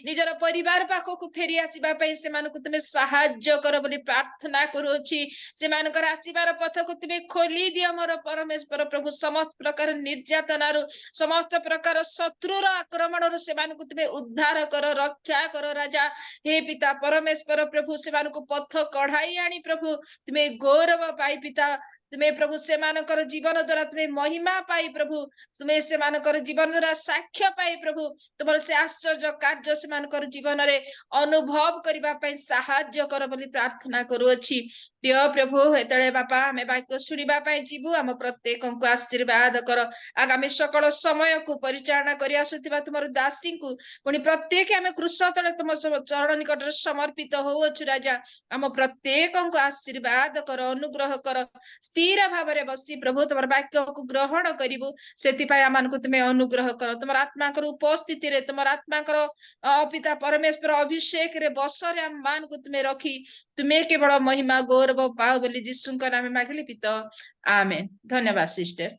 ନିଜର ପରିବାର ପାଖକୁ ଫେରି ଆସିବା ପାଇଁ ସେମାନଙ୍କୁ ତୁମେ ସାହାଯ୍ୟ କର ବୋଲି ପ୍ରାର୍ଥନା କରୁଅଛି। ସେମାନଙ୍କର ଆସିବାର ପଥକୁ ତୁମେ ଖୋଲି ଦିଅ ମୋର ପରମେଶ୍ୱର ପ୍ରଭୁ, ସମସ୍ତ ପ୍ରକାର ନିର୍ଯାତନାରୁ, ସମସ୍ତ ପ୍ରକାର ଶତ୍ରୁର ଆକ୍ରମଣରୁ ସେମାନଙ୍କୁ ତୁମେ ଉଦ୍ଧାର କର, ରକ୍ଷା କର ରାଜା। ହେ ପିତା ପରମେଶ୍ୱର ପ୍ରଭୁ, ସେମାନଙ୍କୁ ପଥ କଢାଇ ଆଣି ପ୍ରଭୁ ତୁମେ ଗୌରବ ପାଇ ପିତା ତୁମେ ପ୍ରଭୁ ସେମାନଙ୍କର ଜୀବନ ଦ୍ୱାରା ତୁମେ ମହିମା ପାଇ ପ୍ରଭୁ ତୁମେ ସେମାନଙ୍କର ଜୀବନ ଦ୍ୱାରା ସାକ୍ଷ୍ୟ ପାଇ ପ୍ରଭୁ ତୁମର ସେ ଆଶ୍ଚର୍ଯ୍ୟ କାର୍ଯ୍ୟ ସେମାନଙ୍କର ଜୀବନରେ ଅନୁଭବ କରିବା ପାଇଁ ସାହାଯ୍ୟ କର ବୋଲି ପ୍ରାର୍ଥନା କରୁଅଛି। ପ୍ରିୟ ପ୍ରଭୁ, ହେତେବେଳେ ବାପା ଆମେ ବାକ୍ୟ ଶୁଣିବା ପାଇଁ ଯିବୁ, ଆମ ପ୍ରତ୍ୟେକଙ୍କୁ ଆଶୀର୍ବାଦ କର। ଆଗାମୀ ସକଳ ସମୟକୁ ପରିଚାଳନା କରି ଆସୁଥିବା ତୁମର ଦାସୀଙ୍କୁ ପୁଣି ପ୍ରତ୍ୟେକ ଆମେ କୃଷ ତଳେ ତୁମ ଚରଣ ନିକଟରେ ସମର୍ପିତ ହଉଅଛୁ ରାଜା। ଆମ ପ୍ରତ୍ୟେକଙ୍କୁ ଆଶୀର୍ବାଦ କର, ଅନୁଗ୍ରହ କର। ସ୍ଥିର ଭାବରେ ବସି ପ୍ରଭୁ ତୁମର ବାକ୍ୟକୁ ଗ୍ରହଣ କରିବୁ, ସେଥିପାଇଁ ଆମମାନଙ୍କୁ ତୁମେ ଅନୁଗ୍ରହ କର। ତୁମର ଆତ୍ମାଙ୍କର ଉପସ୍ଥିତିରେ, ତୁମର ଆତ୍ମାଙ୍କର ପିତା ପରମେଶ୍ୱର ଅଭିଷେକରେ ବସରେ ଆମ ମାନଙ୍କୁ ତୁମେ ରଖି ତୁମେ କେବଳ ମହିମା ଗୌରବ ପାଅ ବୋଲି ଯୀଶୁଙ୍କ ନାମେ ମାଗିଲି ପିତା, ଆମେନ୍। ଧନ୍ୟବାଦ ସିଷ୍ଟର।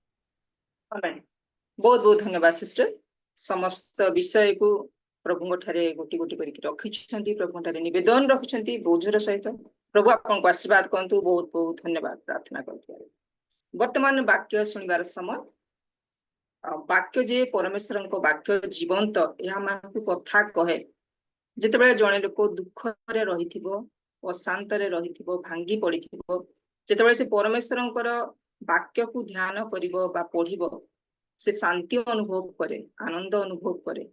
ବହୁତ ବହୁତ ଧନ୍ୟବାଦ ସିଷ୍ଟର। ସମସ୍ତ ବିଷୟକୁ ପ୍ରଭୁଙ୍କ ଠାରେ ଗୋଟି ଗୋଟି କରିକି ରଖିଛନ୍ତି, ପ୍ରଭୁଙ୍କ ଠାରେ ନିବେଦନ ରଖିଛନ୍ତି ବୋଝର ସହିତ। ପ୍ରଭୁ ଆପଣଙ୍କୁ ଆଶୀର୍ବାଦ କରନ୍ତୁ। ବହୁତ ବହୁତ ଧନ୍ୟବାଦ ପ୍ରାର୍ଥନା କରୁଥିବାରୁ। ବର୍ତ୍ତମାନ ବାକ୍ୟ ଶୁଣିବାର ସମୟ। ବାକ୍ୟ ଯେ ପରମେଶ୍ୱରଙ୍କ ବାକ୍ୟ ଜୀବନ୍ତ, ଏହା ଆମକୁ କଥା କହେ। ଯେତେବେଳେ ଜଣେ ଲୋକ ଦୁଃଖରେ ରହିଥିବ, ଅଶାନ୍ତରେ ରହିଥିବ, ଭାଙ୍ଗି ପଡିଥିବ, ଯେତେବେଳେ ସେ ପରମେଶ୍ୱରଙ୍କର ବାକ୍ୟକୁ ଧ୍ୟାନ କରିବ ବା ପଢିବ, ସେ ଶାନ୍ତି ଅନୁଭବ କରେ, ଆନନ୍ଦ ଅନୁଭବ କରେ।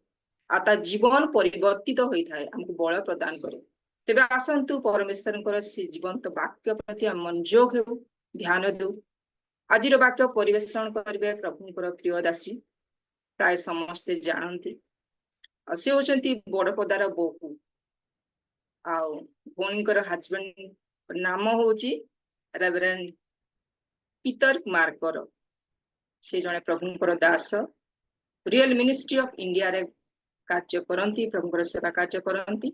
ଆଉ ତା ଜୀବନ ପରିବର୍ତ୍ତିତ ହୋଇଥାଏ, ଆମକୁ ବଳ ପ୍ରଦାନ କରେ। ତେବେ ଆସନ୍ତୁ ପରମେଶ୍ୱରଙ୍କର ସେ ଜୀବନ୍ତ ବାକ୍ୟ ପ୍ରତି ଆମେ ମନୋଯୋଗ ହେବୁ, ଧ୍ୟାନ ଦେଉ। ଆଜିର ବାକ୍ୟ ପରିବେଷଣ କରିବେ ପ୍ରଭୁଙ୍କର ପ୍ରିୟ ଦାସୀ, ପ୍ରାୟ ସମସ୍ତେ ଜାଣନ୍ତି। ଆଉ ସେ ହଉଛନ୍ତି ବଡପଦାର ବୋହୂ, ଆଉ ଭଉଣୀଙ୍କର ହଜବେଣ୍ଡ ନାମ ହଉଛି ରେଭରେଣ୍ଡ ପିତର ମାର୍କର। ସେ ଜଣେ ପ୍ରଭୁଙ୍କର ଦାସ, ରିଏଲ ମିନିଷ୍ଟ୍ରି ଅଫ ଇଣ୍ଡିଆରେ କାର୍ଯ୍ୟ କରନ୍ତି, ପ୍ରଭୁଙ୍କର ସେବା କାର୍ଯ୍ୟ କରନ୍ତି,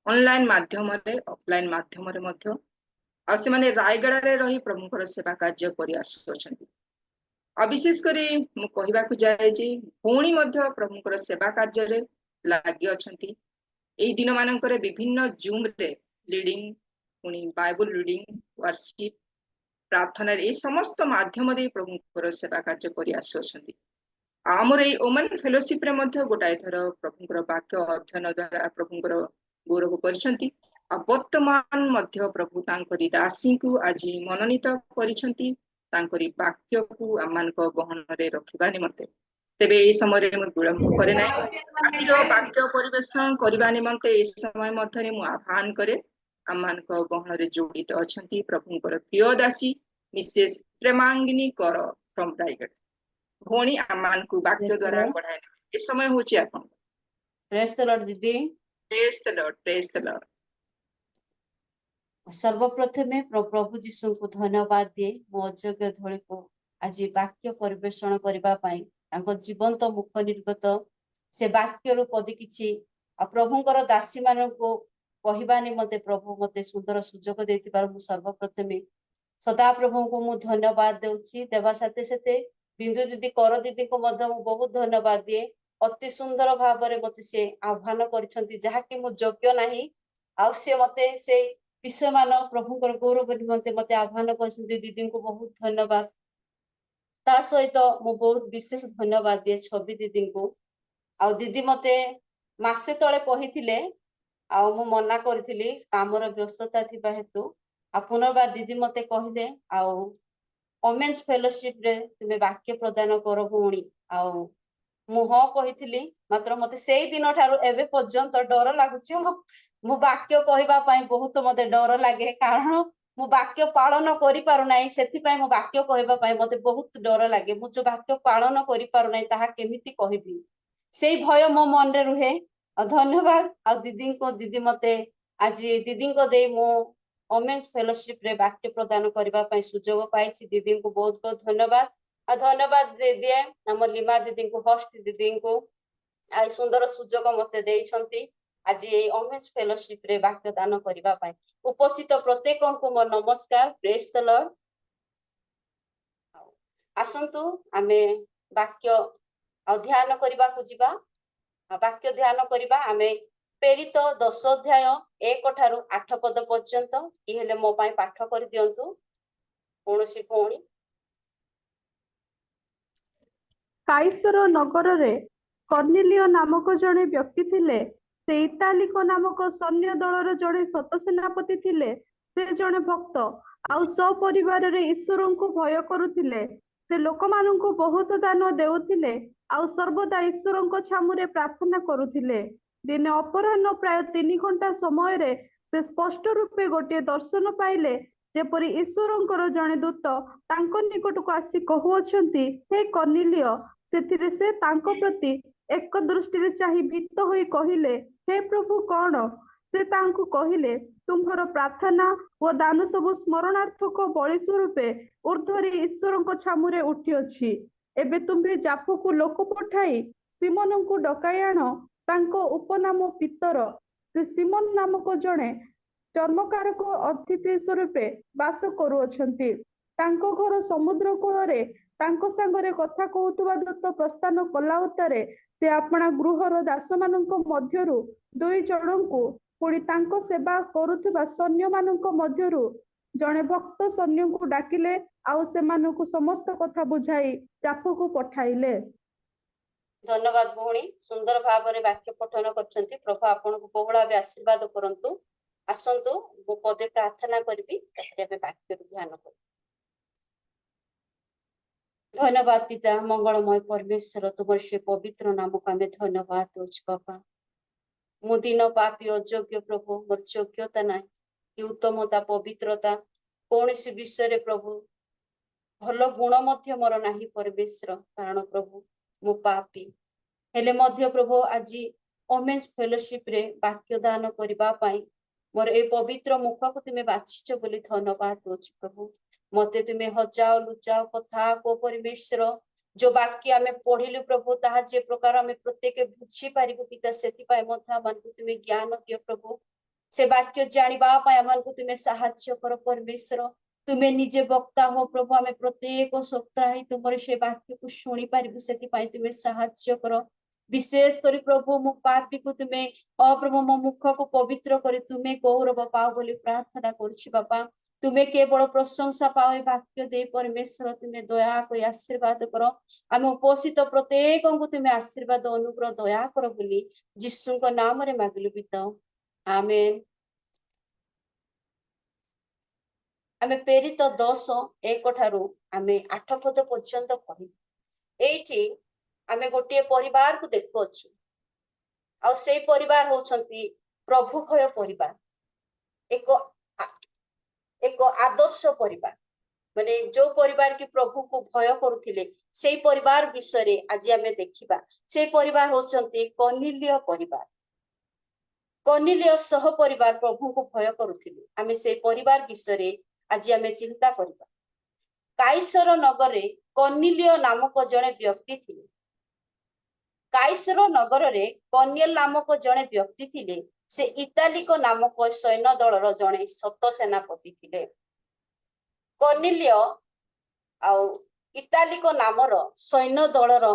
ଅନଲାଇନ ମାଧ୍ୟମରେ ଅଫଲାଇନ ମାଧ୍ୟମରେ ମଧ୍ୟ। ଆଉ ସେମାନେ ରାୟଗଡ଼ାରେ ରହି ପ୍ରଭୁଙ୍କର ସେବା କାର୍ଯ୍ୟ କରି ଆସୁଅଛନ୍ତି। ଆଉ ବିଶେଷ କରି ମୁଁ କହିବାକୁ ଯାଏ ଯେ ଭଉଣୀ ମଧ୍ୟ ପ୍ରଭୁଙ୍କର ସେବା କାର୍ଯ୍ୟରେ ଲାଗି ଅଛନ୍ତି। ଏଇ ଦିନ ମାନଙ୍କରେ ବିଭିନ୍ନ ଜୁମ୍ରେ ଲିଡିଂ, ପୁଣି ବାଇବଲ ରିଡିଂ, ୱାର୍ସିପ, ପ୍ରାର୍ଥନାରେ এই ସମସ୍ତ ମାଧ୍ୟମ ଦେଇ ପ୍ରଭୁଙ୍କର ସେବା କାର୍ଯ୍ୟ କରି ଆସୁଅଛନ୍ତି। ଆମର ଏଇ ଓମେନ ଫେଲୋସିପରେ ମଧ୍ୟ ଗୋଟାଏ ଥର ପ୍ରଭୁଙ୍କର ବାକ୍ୟ ଅଧ୍ୟୟନ ଦ୍ୱାରା ପ୍ରଭୁଙ୍କର ଗୌରବ କରିଛନ୍ତି। ଆଉ ବର୍ତ୍ତମାନ ମଧ୍ୟ ପ୍ରଭୁ ତାଙ୍କରି ଦାସୀଙ୍କୁ ଆଜି ମନୋନୀତ କରିଛନ୍ତି ତାଙ୍କରି ବାକ୍ୟକୁ ଆମମାନଙ୍କ ଗହଣରେ ରଖିବା ନିମନ୍ତେ। ତେବେ ଏହି ସମୟରେ ମୁଁ ବିଳମ୍ବ କରେ ନାହିଁ, ଆଜିର ବାକ୍ୟ ପରିବେଷଣ କରିବା ନିମନ୍ତେ ଏହି ସମୟ ମଧ୍ୟରେ ମୁଁ ଆହ୍ୱାନ କରେ ଆମମାନଙ୍କ ଗହଣରେ ଜଡ଼ିତ ଅଛନ୍ତି ପ୍ରଭୁଙ୍କର ପ୍ରିୟ ଦାସୀ ମିସେସ୍ ପ୍ରେମାଙ୍ଗିନୀ କର ଫ୍ରମ ରାୟଗଡ଼। ଭଉଣୀ ଆମମାନଙ୍କୁ ବାକ୍ୟ ଦ୍ୱାରା ବଢାଇ ନେବେ, ଏ ସମୟ ହଉଛି ଆପଣ। ପ୍ରେଜ୍ ଦ ଲର୍ଡ ଦିଦି। ପ୍ରେଜ୍ ଦ ଲର୍ଡ, ପ୍ରେଜ୍ ଦ ଲର୍ଡ। ସର୍ବପ୍ରଥମେ ପ୍ରଭୁ ଯୀଶୁଙ୍କୁ ଧନ୍ୟବାଦ ଦିଏ ମୋ ଅଯୋଗ୍ୟ ଧଳିକୁ ଆଜି ବାକ୍ୟ ପରିବେଷଣ କରିବା ପାଇଁ, ତାଙ୍କ ଜୀବନ୍ତ ମୁଖ ନିର୍ଗତ ସେ ବାକ୍ୟରୁ ପଦି କିଛି ଆଉ ପ୍ରଭୁଙ୍କର ଦାସୀ ମାନଙ୍କୁ କହିବା ନିମନ୍ତେ ପ୍ରଭୁ ମତେ ସୁନ୍ଦର ସୁଯୋଗ ଦେଇଥିବାରୁ ମୁଁ ସର୍ବପ୍ରଥମେ ସଦା ପ୍ରଭୁଙ୍କୁ ମୁଁ ଧନ୍ୟବାଦ ଦେଉଛି। ଦେବା ସାଥେ ସାଥେ ବିନ୍ଦୁ ଦିଦି କର ଦିଦିଙ୍କୁ ମଧ୍ୟ ମୁଁ ବହୁତ ଧନ୍ୟବାଦ ଦିଏ। ଅତି ସୁନ୍ଦର ଭାବରେ ମତେ ସେ ଆହ୍ୱାନ କରିଛନ୍ତି ଯାହାକି ମୁଁ ଯୋଗ୍ୟ ନାହିଁ, ଆଉ ସେ ମତେ ସେଇ ବିଷୟମାନ ପ୍ରଭୁଙ୍କର ଗୌରବ ନିମନ୍ତେ ମତେ ଆହ୍ୱାନ କରିଛନ୍ତି। ଦିଦିଙ୍କୁ ବହୁତ ଧନ୍ୟବାଦ। ତା ସହିତ ମୁଁ ବହୁତ ବିଶେଷ ଧନ୍ୟବାଦ ଦିଏ ଛବି ଦିଦିଙ୍କୁ। ଆଉ ଦିଦି ମତେ ମାସେ ତଳେ କହିଥିଲେ, ଆଉ ମୁଁ ମନା କରିଥିଲି କାମର ବ୍ୟସ୍ତତା ଥିବା ହେତୁ। ଆଉ ପୁନର୍ବାର ଦିଦି ମତେ କହିଲେ ଆଉ ଓମେନ୍ସ ଫେଲୋସିପ ରେ ତୁମେ ବାକ୍ୟ ପ୍ରଦାନ କର ଭଉଣୀ। ଆଉ ମୁଁ ହଁ କହିଥିଲି, ମାତ୍ର ମତେ ସେଇ ଦିନ ଠାରୁ ଏବେ ପର୍ଯ୍ୟନ୍ତ ଡର ଲାଗୁଛି। ମୁଁ ବାକ୍ୟ କହିବା ପାଇଁ ବହୁତ ମତେ ଡର ଲାଗେ, କାରଣ ମୁଁ ବାକ୍ୟ ପାଳନ କରିପାରୁନାହିଁ। ସେଥିପାଇଁ ମୁଁ ବାକ୍ୟ କହିବା ପାଇଁ ମତେ ବହୁତ ଡର ଲାଗେ। ମୁଁ ଯୋଉ ବାକ୍ୟ ପାଳନ କରିପାରୁନାହିଁ ତାହା କେମିତି କହିବି, ସେଇ ଭୟ ମୋ ମନରେ ରୁହେ। ଆଉ ଧନ୍ୟବାଦ। ଆଉ ଦିଦି ମତେ ଆଜି ଦିଦିଙ୍କ ଦେଇ ମୁଁ ଓମେନ୍ସ ଫେଲୋସିପ ରେ ବାକ୍ୟ ପ୍ରଦାନ କରିବା ପାଇଁ ସୁଯୋଗ ପାଇଛି। ଦିଦିଙ୍କୁ ବହୁତ ବହୁତ ଧନ୍ୟବାଦ। ଆଉ ଧନ୍ୟବାଦ ଦିଏ ଆମ ଲିମା ଦିଦିଙ୍କୁ, ହୋଷ୍ଟ ଦିଦିଙ୍କୁ ଆଉ ସୁନ୍ଦର ସୁଯୋଗ ମତେ ଦେଇଛନ୍ତି ଆଜି ଏଇ ଓମେନ୍ସ ଫେଲୋସିପ ରେ ବାକ୍ୟ ଦାନ କରିବା ପାଇଁ। ଉପସ୍ଥିତ ପ୍ରତ୍ୟେକଙ୍କୁ ମୋ ନମସ୍କାର, ପ୍ରେଜ୍ ଦ ଲର୍ଡ। ଆସନ୍ତୁ ଆମେ ବାକ୍ୟ ଆଉ ଧ୍ୟାନ କରିବାକୁ ଯିବା। ବାକ୍ୟ ଧ୍ୟାନ କରିବା ଆମେ ପ୍ରେରିତ 10 ଅଧ୍ୟାୟ 1 ଠାରୁ 8 ପଦ ପର୍ଯ୍ୟନ୍ତ। କି ହେଲେ ମୋ ପାଇଁ ପାଠ କରିଦିଅନ୍ତୁ କୌଣସି ଭଉଣୀ। କାଇସର ନଗରରେ କର୍ଣ୍ଣିଲିୟ ନାମକ ଜଣେ ବ୍ୟକ୍ତି ଥିଲେ। ସେ ଇତାଲିକ ନାମକ ସୈନ୍ୟ ଦଳର ଜଣେ ଶତସେନାପତି ଥିଲେ। ସେ ଜଣେ ଭକ୍ତ ଆଉ ସପରିବାରରେ ଈଶ୍ୱରଙ୍କୁ ଭୟ କରୁଥିଲେ। ସେ ଲୋକମାନଙ୍କୁ ବହୁତ ଦାନ ଦେଉଥିଲେ ଆଉ ସର୍ବଦା ଈଶ୍ୱରଙ୍କ ଛାମୁରେ ପ୍ରାର୍ଥନା କରୁଥିଲେ। ଦିନେ ଅପରାହ୍ନ ପ୍ରାୟ 3 ଘଣ୍ଟା ସମୟରେ ସେ ସ୍ପଷ୍ଟ ରୂପେ ଗୋଟିଏ ଦର୍ଶନ ପାଇଲେ, ଯେପରି ଈଶ୍ୱରଙ୍କର ଜଣେ ଦୂତ ତାଙ୍କ ନିକଟକୁ ଆସି କହୁଅଛନ୍ତି, ହେ କର୍ଣ୍ଣିଲିୟ। ସେଥିରେ ସେ ତାଙ୍କ ପ୍ରତି ଏକ ଦୃଷ୍ଟିରେ ଚାହିଁ ଭୀତ ହୋଇ କହିଲେ, ହେ ପ୍ରଭୁ କଣ? ସେ ତାଙ୍କୁ କହିଲେ, ତୁମ୍ଭର ପ୍ରାର୍ଥନା ଓ ଦାନ ସବୁ ସ୍ମରଣାର୍ଥକ ବଳି ସ୍ୱରୂପେ ଊର୍ଦ୍ଧ୍ୱରେ ଈଶ୍ୱରଙ୍କ ଛାମୁରେ ଉଠିଅଛି। ଏବେ ତୁମ୍ଭେ ଜାଫକୁ ଲୋକ ପଠାଇ ସିମୋନଙ୍କୁ ଡକାଇ ଆଣ। ତାଙ୍କ ଉପନାମ ପିତର। ସେ ସିମୋନ ନାମକ ଜଣେ ଚର୍ମକାରକ ଅତିଥି ସ୍ୱରୂପେ ବାସ କରୁଅଛନ୍ତି। ତାଙ୍କ ଘର ସମୁଦ୍ର କୂଳରେ। ତାଙ୍କ ସାଙ୍ଗରେ କଥା କହୁଥିବା ଦୂତ ପ୍ରସ୍ଥାନ କଲା ଉତ୍ତାରେ ସେ ଆପଣା ଗୃହର ଦାସମାନଙ୍କ ମଧ୍ୟରୁ 2 ଜଣଙ୍କୁ, ପୁଣି ତାଙ୍କ ସେବା କରୁଥିବା ସୈନ୍ୟମାନଙ୍କ ମଧ୍ୟରୁ ଜଣେ ଭକ୍ତ ସୈନ୍ୟଙ୍କୁ ଡାକିଲେ ଆଉ ସେମାନଙ୍କୁ ସମସ୍ତ କଥା ବୁଝାଇ ଜାଫକୁ ପଠାଇଲେ। ଧନ୍ୟବାଦ ଭଉଣୀ, ସୁନ୍ଦର ଭାବରେ ବାକ୍ୟ ପଠନ କରିଛନ୍ତି। ପ୍ରଭୁ ଆପଣଙ୍କୁ ବହୁଳ ଭାବେ ଆଶୀର୍ବାଦ କରନ୍ତୁ। ଆସନ୍ତୁ ମୁଁ ପଦେ ପ୍ରାର୍ଥନା କରିବି, ତାପରେ ଆମେ ବାକ୍ୟକୁ ଧ୍ୟାନ କରିବୁ। धन्यवाद पिता मंगलमय परमेश्वर तुम से पवित्र नाम को आम धन्यवाद दौच बापा मु दिन पापी अयोग्य प्रभु मोर योग्यता ना कि उत्तमता पवित्रता कौन सी विषय प्रभु भल गुण मोर ना परमेश्वर कारण प्रभु मु पापी हेले मध्य प्रभु आज ओमेन्स फेलोशिप रे वाक्य दान करने मोर ए पवित्र मुख को तुम्हें बाछिच बोली धन्यवाद दौच प्रभु मते तुम्हें हजाओ लुचाओ कथा को परमेश्वर जो वाक्य आम पढ़िलु प्रभु ताहा जे प्रकार आम प्रत्येक बुझी पारिबु पिता सेतिपाई मध्य आमको तुम्हें ज्ञान दियो प्रभु से वाक्य जानिबा पाई आमको तुम्हें साहाय्य कर परमेश्वर तुम्हें निजे वक्ता हो प्रभु आम प्रत्येक सप्ताह तुम से वाक्य को शुणी पारिबु सेतिपाई तुम्हें साहाय्य कर विशेष करी प्रभु मो पापी को तुम्हें प्रभु मो मुख को पवित्र कर तुम्हें गौरव पाओ बोली प्रार्थना करुछि बापा तुम्हें केवल प्रशंसा पाओ वाक्य दे परमेश्वर तुम्हें दया कर आशीर्वाद कर आम उपस्थित प्रत्येक को तुम्हें आशीर्वाद अनुग्रह दया कर बोली यीशु को नाम रे मागिलु पिता आमेन आमे प्रेरित 10:1 ठारू आमे 8 पद पर्यंत पढ़ी एठी आमे गोटे परिवार को देखुछु आ से परिवार होछंती प्रभु भय परिवार एक आदर्श परिवार माने जो परिवार की प्रभु को भय करुथिले से परिवार विषय रे आज आमे देखिबा से परिवार होछंती कर्नेलिय परिवार कर्नेलिय सह परिवार प्रभु को भय करुथिले आमे से परिवार विषय रे आज आमे चिंता करबा काइसर नगर रे कर्नेलिय नामक जने व्यक्ति थिले काइसर नगर रे कर्नेल नामक जने व्यक्ति थिले से इतालिक नामक सैन्य दलर जने सत सेनापति थिले कर्नेलिय आउ इतालिक नामर सैन्य दलर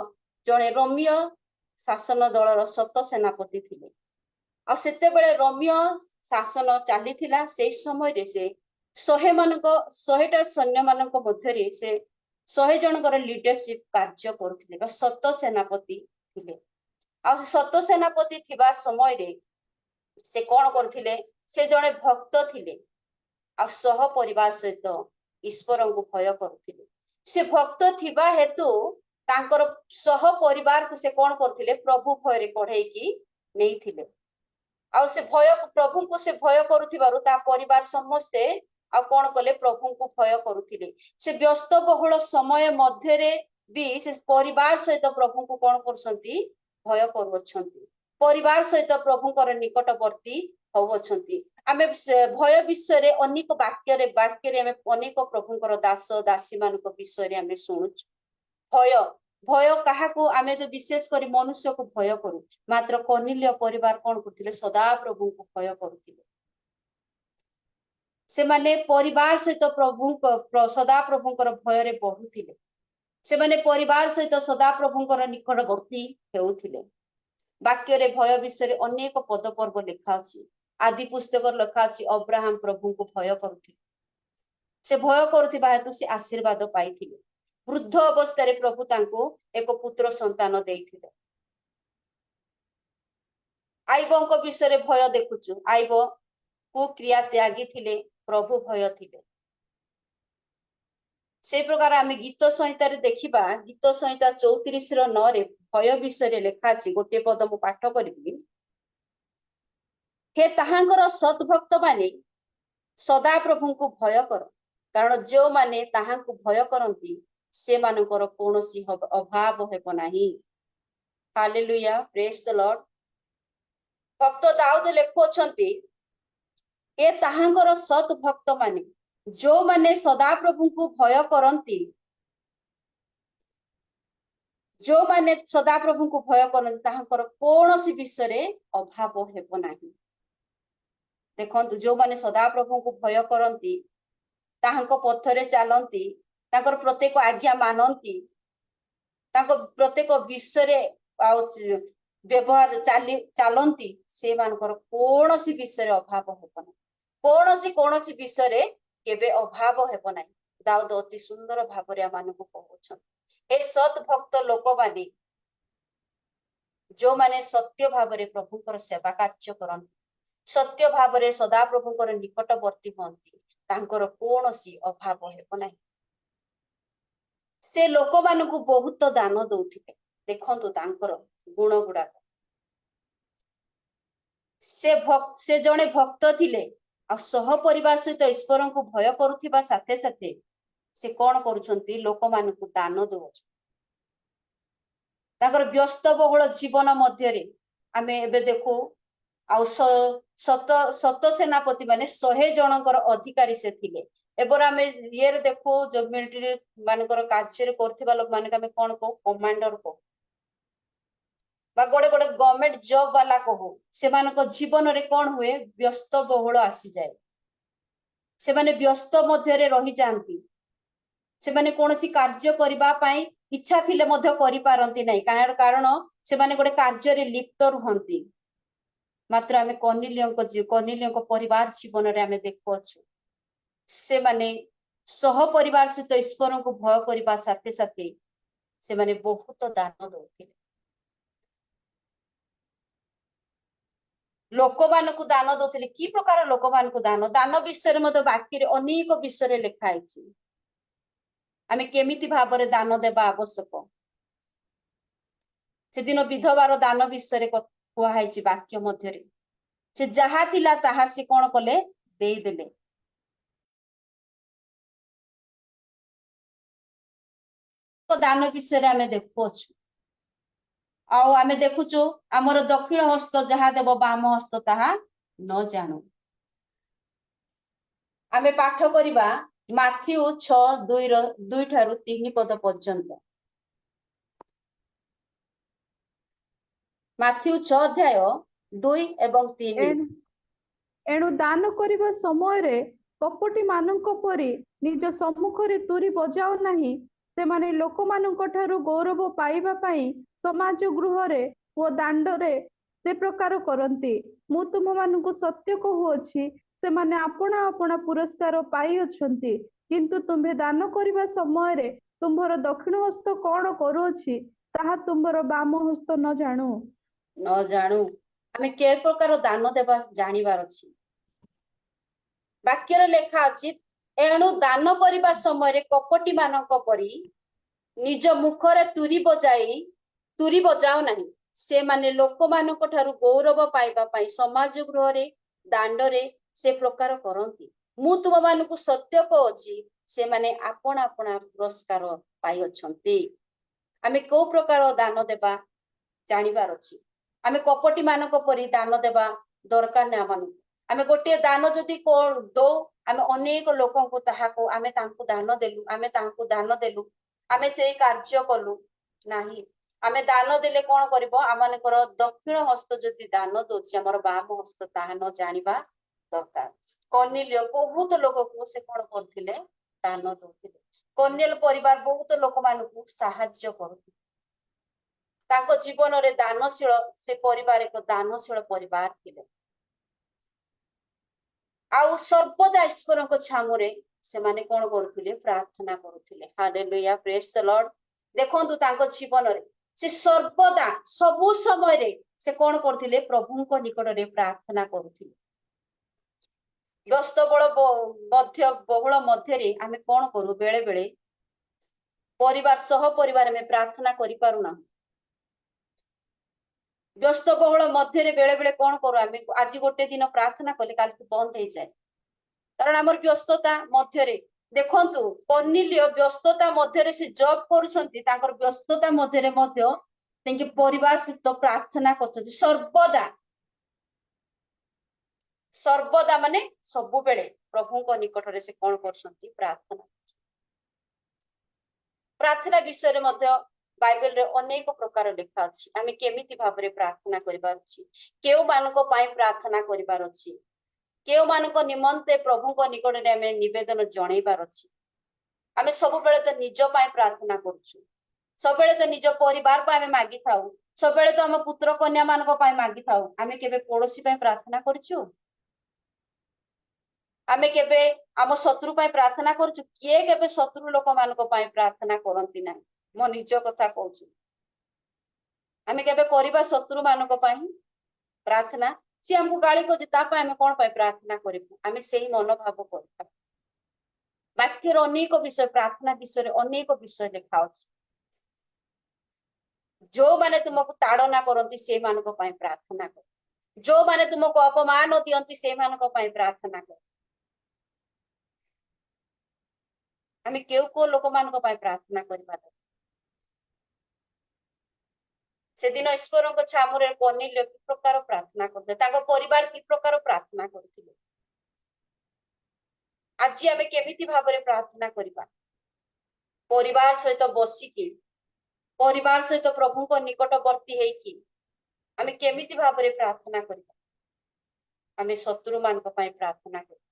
जने रोमियो शासन दलर सत सेनापति थिले आ सेते बेले रोमियो शासन चलीथिला से समय रे से 100टा सैन्य मानक मध्यरे से 100 जनकर लीडरशिप कार्य करुथिले बा सत सेनापति थिले आ सत सेनापति थिबा समय रे से कोन करथिले से जने भक्त थिले आ सह परिवार सहित ईश्वर को भय करुथिले से भक्त थिबा हेतु तांकर सह परिवार को से कोन करथिले प्रभु भय रे कढाई की नै थिले आ से भय प्रभु को से भय करुथिबारु ता परिवार समस्ते आ कोन कले प्रभु को भय करुथिले से व्यस्त बहुल समय मध्यरे भी से परिवार सहित प्रभु को कोन करसंती भय करूछंती परिवार सहित प्रभुकर निकटवर्ती होउछंती आमे भय विषय रे अनेक वाक्य रे आमे अनेक प्रभुकर दास दासी मानक विषय रे आमे सुनुछ भय भय काहाकू आमे तो विशेष करी मनुष्य को भय करू मात्र कर्नेलिय परिवार कोन करथिले सदा प्रभु को भय करूथिले से माने परिवार सहित प्रभु को सदा प्रभुकर भय रे बढ़ुथिले से माने परिवार सहित सदा प्रभुकर निकटवर्ती हेउथिले वाक्य रे भय विषय अनेक पद पर्व लिखा अछि आदि पुस्तक लिखा अछि अब्राहम प्रभु को भय करुथिले से भय करुथिबा हेतु से आशीर्वाद पाइथिले वृद्ध अवस्था रे प्रभु तांको एक पुत्र संतान देइथिले आइबंक विषय रे भय देखुछु आइब को क्रिया त्यागी थिले प्रभु भय थिले से प्रकार आमे गीत संहिता रे देखिबा गीत संहिता 34:9 रे भय विषय रे लिखा अछि गोटे पद मु पाठ करिबी हे ताहांकर सत भक्त माने सदा प्रभु को भय कर कारण जो माने ताहांको भय करंती से मानकर कोनोसी अभाव हेबो नाही हालेलुया प्रेज द लॉर्ड भक्त दाऊद लेखुछंती ए ताहांकर सत भक्त माने जो माने सदा प्रभु को भय करंती जो माने सदा प्रभु को भय करंती ताहांकर कोनोसी विषय रे अभाव हेबो नाही देखंतु जो माने सदा प्रभु को भय करंती ताहांको पथरे चालंती तांकर प्रत्येक आज्ञा मानंती तांको प्रत्येक विषय रे व्यवहार चालंती से मानकर कोनोसी विषय रे अभाव हेबो नाही कोनोसी विषय रे केबे अभाव हेबो नाही दाऊद अति सुंदर भाबरे मानकु कहउछन हे सत भक्त लोक माने जो माने सत्य भाबरे प्रभुकर सेवा कार्य करंती सत्य भाबरे सदा प्रभुकर निकटवर्ती होंती तांकर कोनोसी अभाव हेबो नाही से लोक मानकु बहुत दान दौथिले देखंतु तांकर गुण गुड़ाक से जड़े भक्त थिले आ सह परिवार सहित ईश्वर को भय करुथिबा साथे साथे से कौन करुछंती लोक मानकु दान दउछ ताकर व्यस्त बहुल जीवन मध्य रे आमे एबे देखो आ सत सेनापति माने 100 जनकर अधिकारी से थिले एबर आमे ये देखो जो मिलिटरी मानकर कार्य करथिबा लोक माने आमे कोन को कमांडर को बा गोटे गोटे गवर्नमेंट जॉब वाला को से मानको जीवन रे कोन हुए व्यस्त बहुल आसी जाए से माने व्यस्त मध्य रे रही जानती से माने कोनोसी कार्य करिबा पई इच्छा थिले मध्य करि पारंती नै कारण से माने गोटे कार्य रे लिप्त रहंती मात्र आमे कनिलियंको परिवार जीवन रे आमे देखो छु से माने सह परिवार सहित ईश्वर को भय करिबा साथे साथे से माने बहुत दान दउथिले लोक मानकु दान दउथिले की प्रकार लोक मानकु दान विषय मते वाक्य रे अनेक विषय रे लिखा आइछि आमे केमिति भाबरे दान देबा आवश्यक से दिन विधवार दान विषय रे कुआ हाइछि वाक्य मध्य रे से जहा थिला ताहा से कोन कले देई देले तो दान विषय रे आमे देखुछु आउ आमे देखुछु हमर दक्षिण हस्त जहा देव बाम हस्त ताहा न जानु आमे पाठ करिबा माथ्यू 6:2 ठारू 3 पद पर्यंत माथ्यू 6 अध्याय 2 एवं 3 एणु दान करिबा समय रे कपटी मानक परि निज सम्मुख रे तुरी बजाओ नाही से माने लोक मानक ठारू गौरव पाइबा पई समाज गृह रे ओ दांड रे से प्रकार करंती मु तुम मानकु सत्य कहूछि से माने अपना अपना पुरस्कार पाई अछंती किंतु तुम्हे दान करिबा समय रे तुम्हर दक्षिण हस्त कोन करूछि ताहा तुम्हर बाम हस्त न जाणु आमे के प्रकार दान देबा जानिबार अछि वाक्य रे लेखा अछि एणु दान करिबा समय रे कपटी मानक परि निज मुख रे तुरी बजाओ नहीं से माने लोक मानक ठारू गौरव पाइबा पई समाज गृह रे दांड रे से प्रकार करंती मु तुम मानकु सत्य कहछि से माने आपण आपण पुरस्कार पाई अछंती आमे को प्रकार दान देबा जानिबार अछि आमे कपटी मानक परि दान देबा दरकार नै मानु आमे गोटे दान जदि को दो आमे अनेक लोकन को ताहा को आमे तांकु दान देलु आमे से कार्य कलु नाही आमे दान देले कोन करबो आमानकर दक्षिण हस्त जदि दान दोछि हमर बाम हस्त ताहा न जानिबा दरकार कनिलिय बहुत लोक को से कोन करथिले दान दोथिले कन्यल परिवार बहुत लोक मानकु सहाय्य करथि ताको जीवन रे दानशील से परिवार एक दानशील परिवार थिले आउ सर्वदा ईश्वर को छामुरे से माने कोन करथिले प्रार्थना करथिले हालेलुया प्रेज द लॉर्ड देखंतु ताको जीवन रे से सर्वदा सबु समय रे से कोन करथिले प्रभु को निकट रे प्रार्थना करथिले व्यस्त बहुल मध्य रे आमे कोन करू बेले बेले परिवार सह परिवार में प्रार्थना करि पारुना व्यस्त बहुल मध्य रे बेले बेले कोन करू आमे आज गोटे दिन प्रार्थना कले काल बंद हो जाए कारण हमर व्यस्तता मध्य रे देखंतु कनिलिय व्यस्तता मध्य रे से जॉब करूछंती तांकर व्यस्तता मध्य रे मध्य तेंके परिवार सहित प्रार्थना करछंती सर्वदा माने सबु बेले प्रभु को निकट रे से कोन करछंती प्रार्थना विषय रे मध्य बाइबल रे अनेक प्रकार लिखा अछि आमे केमिति भाबरे प्रार्थना करिबार अछि केउ मानको पाई प्रार्थना करिबार अछि केउ मानको निमंते प्रभु को निकट रे आमे निवेदन जणैबार अछि आमे सब बेले त निज पाई प्रार्थना करछु सब बेले त निज परिवार पाई आमे मागी थाउ सब बेले त हम पुत्र कन्या मानको पाई मागी थाउ आमे केबे पड़ोसी पाई प्रार्थना करछु आमे केबे आम शत्रु पाई प्रार्थना करछु किए केबे शत्रु लोक मानको पाई प्रार्थना करंती नाही मो निज कथा कहूँ आमे केबे करिबा शत्रु मानक पाई प्रार्थना सी हमको गाली को जिता पाए आमे कोन पाई प्रार्थना करिबु आमे सेही मनोभाव करता ବାକ୍ୟର ଅନେକ ବିଷୟ ପ୍ରାର୍ଥନା ବିଷୟରେ ଅନେକ ବିଷୟ ଲେଖା ଅଛି। ଯୋଉମାନେ ତୁମକୁ ତାଡନା କରନ୍ତି ସେଇମାନଙ୍କ ପାଇଁ ପ୍ରାର୍ଥନା କର। ଯୋଉମାନେ ତୁମକୁ ଅପମାନ ଦିଅନ୍ତି ସେଇମାନଙ୍କ ପାଇଁ ପ୍ରାର୍ଥନା କର। ଆମେ କୋଉ ଲୋକମାନଙ୍କ ପାଇଁ ପ୍ରାର୍ଥନା କରିବା? ସେଦିନ ଈଶ୍ୱରଙ୍କ ଛାମୁରେ କର୍ଣ୍ଣିଲ୍ୟ କି ପ୍ରକାର ପ୍ରାର୍ଥନା କରୁଥିଲେ, ତାଙ୍କ ପରିବାର କି ପ୍ରକାର ପ୍ରାର୍ଥନା କରୁଥିଲେ। ଆଜି ଆମେ କେମିତି ଭାବରେ ପ୍ରାର୍ଥନା କରିବା? ପରିବାର ସହିତ ବସିକି, ପରିବାର ସହିତ ପ୍ରଭୁଙ୍କ ନିକଟବର୍ତ୍ତୀ ହେଇକି ଆମେ କେମିତି ଭାବରେ ପ୍ରାର୍ଥନା କରିବା? ଆମେ ଶତ୍ରୁ ମାନଙ୍କ ପାଇଁ ପ୍ରାର୍ଥନା କରିବା।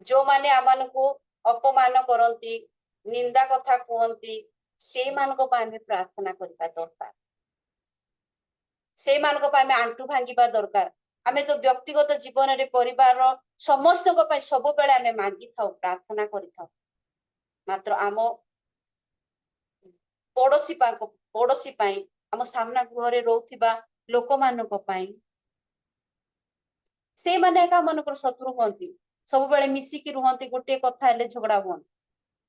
ଯୋଉମାନେ ଆମମାନଙ୍କୁ ଅପମାନ କରନ୍ତି, ନିନ୍ଦା କଥା କୁହନ୍ତି, ସେଇମାନଙ୍କ ପାଇଁ ଆମେ ପ୍ରାର୍ଥନା କରିବା ଦରକାର। ସେଇମାନଙ୍କ ପାଇଁ ଆମେ ଆଣ୍ଠୁ ଭାଙ୍ଗିବା ଦରକାର। ଆମେ ତ ବ୍ୟକ୍ତିଗତ ଜୀବନରେ ପରିବାର ସମସ୍ତଙ୍କ ପାଇଁ ସବୁବେଳେ ଆମେ ମାଗିଥାଉ, ପ୍ରାର୍ଥନା କରିଥାଉ। ମାତ୍ର ଆମ ପଡୋଶୀ ପାଇଁ, ଆମ ସାମ୍ନା ଗୃହରେ ରହୁଥିବା ଲୋକମାନଙ୍କ ପାଇଁ, ସେଇମାନେ ଏକା ମାନଙ୍କର ଶତ୍ରୁ ହୁଅନ୍ତି, ସବୁବେଳେ ମିଶିକି ରୁହନ୍ତି, ଗୋଟିଏ କଥା ହେଲେ ଝଗଡା ହୁଅନ୍ତି।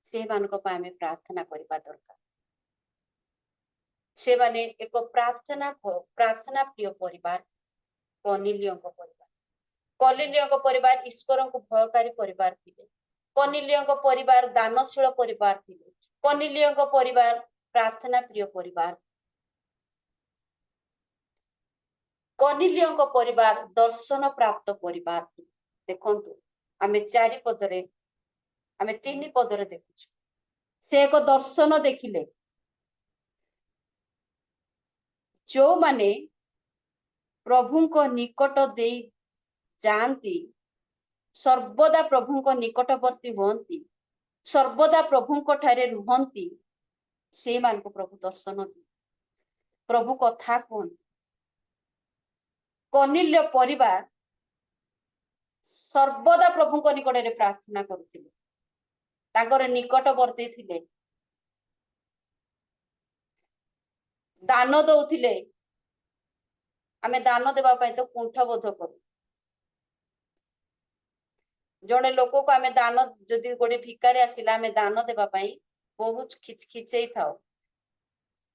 ସେଇମାନଙ୍କ ପାଇଁ ଆମେ ପ୍ରାର୍ଥନା କରିବା ଦରକାର। ସେମାନେ ଏକ ପ୍ରାର୍ଥନା ପ୍ରିୟ ପରିବାର, କର୍ଣ୍ଣିଲ୍ୟଙ୍କ ପରିବାର। କର୍ଣ୍ଣିଲ୍ୟଙ୍କ ପରିବାର ଈଶ୍ୱରଙ୍କୁ ଭୟକାରୀ ପରିବାର ଥିଲେ। କର୍ଣ୍ଣିଲ୍ୟଙ୍କ ପରିବାର ଦାନଶୀଳ ପରିବାର ଥିଲେ। କର୍ଣ୍ଣିଲ୍ୟଙ୍କ ପରିବାର ପ୍ରାର୍ଥନା ପ୍ରିୟ ପରିବାର। କର୍ଣ୍ଣିଲ୍ୟଙ୍କ ପରିବାର ଦର୍ଶନ ପ୍ରାପ୍ତ ପରିବାର ଥିଲେ। ଦେଖନ୍ତୁ ଆମେ 4 ପଦରେ, ଆମେ 3 ପଦରେ ଦେଖୁଛୁ। ସେ ଏକ ଦର୍ଶନ ଦେଖିଲେ। ଯୋଉମାନେ ପ୍ରଭୁଙ୍କ ନିକଟ ଦେଇ ଯାଆନ୍ତି, ସର୍ବଦା ପ୍ରଭୁଙ୍କ ନିକଟବର୍ତ୍ତୀ ହୁଅନ୍ତି, ସର୍ବଦା ପ୍ରଭୁଙ୍କ ଠାରେ ରୁହନ୍ତି, ସେଇମାନଙ୍କୁ ପ୍ରଭୁ ଦର୍ଶନ ଦିଅନ୍ତି, ପ୍ରଭୁ କଥା କୁହନ୍ତି। କର୍ଣ୍ଣିଲ୍ୟ ପରିବାର ସର୍ବଦା ପ୍ରଭୁଙ୍କ ନିକଟରେ ପ୍ରାର୍ଥନା କରୁଥିଲେ, ତାଙ୍କର ନିକଟବର୍ତ୍ତୀ ଥିଲେ, ଦାନ ଦଉଥିଲେ। ଆମେ ଦାନ ଦେବା ପାଇଁ ତ କୁଣ୍ଠ ବୋଧ କରୁ। ଜଣେ ଲୋକକୁ ଆମେ ଦାନ, ଯଦି ଗୋଟେ ଭିକାରୀ ଆସିଲା ଆମେ ଦାନ ଦେବା ପାଇଁ ବହୁତ ଖିଚେଇ ଥାଉ,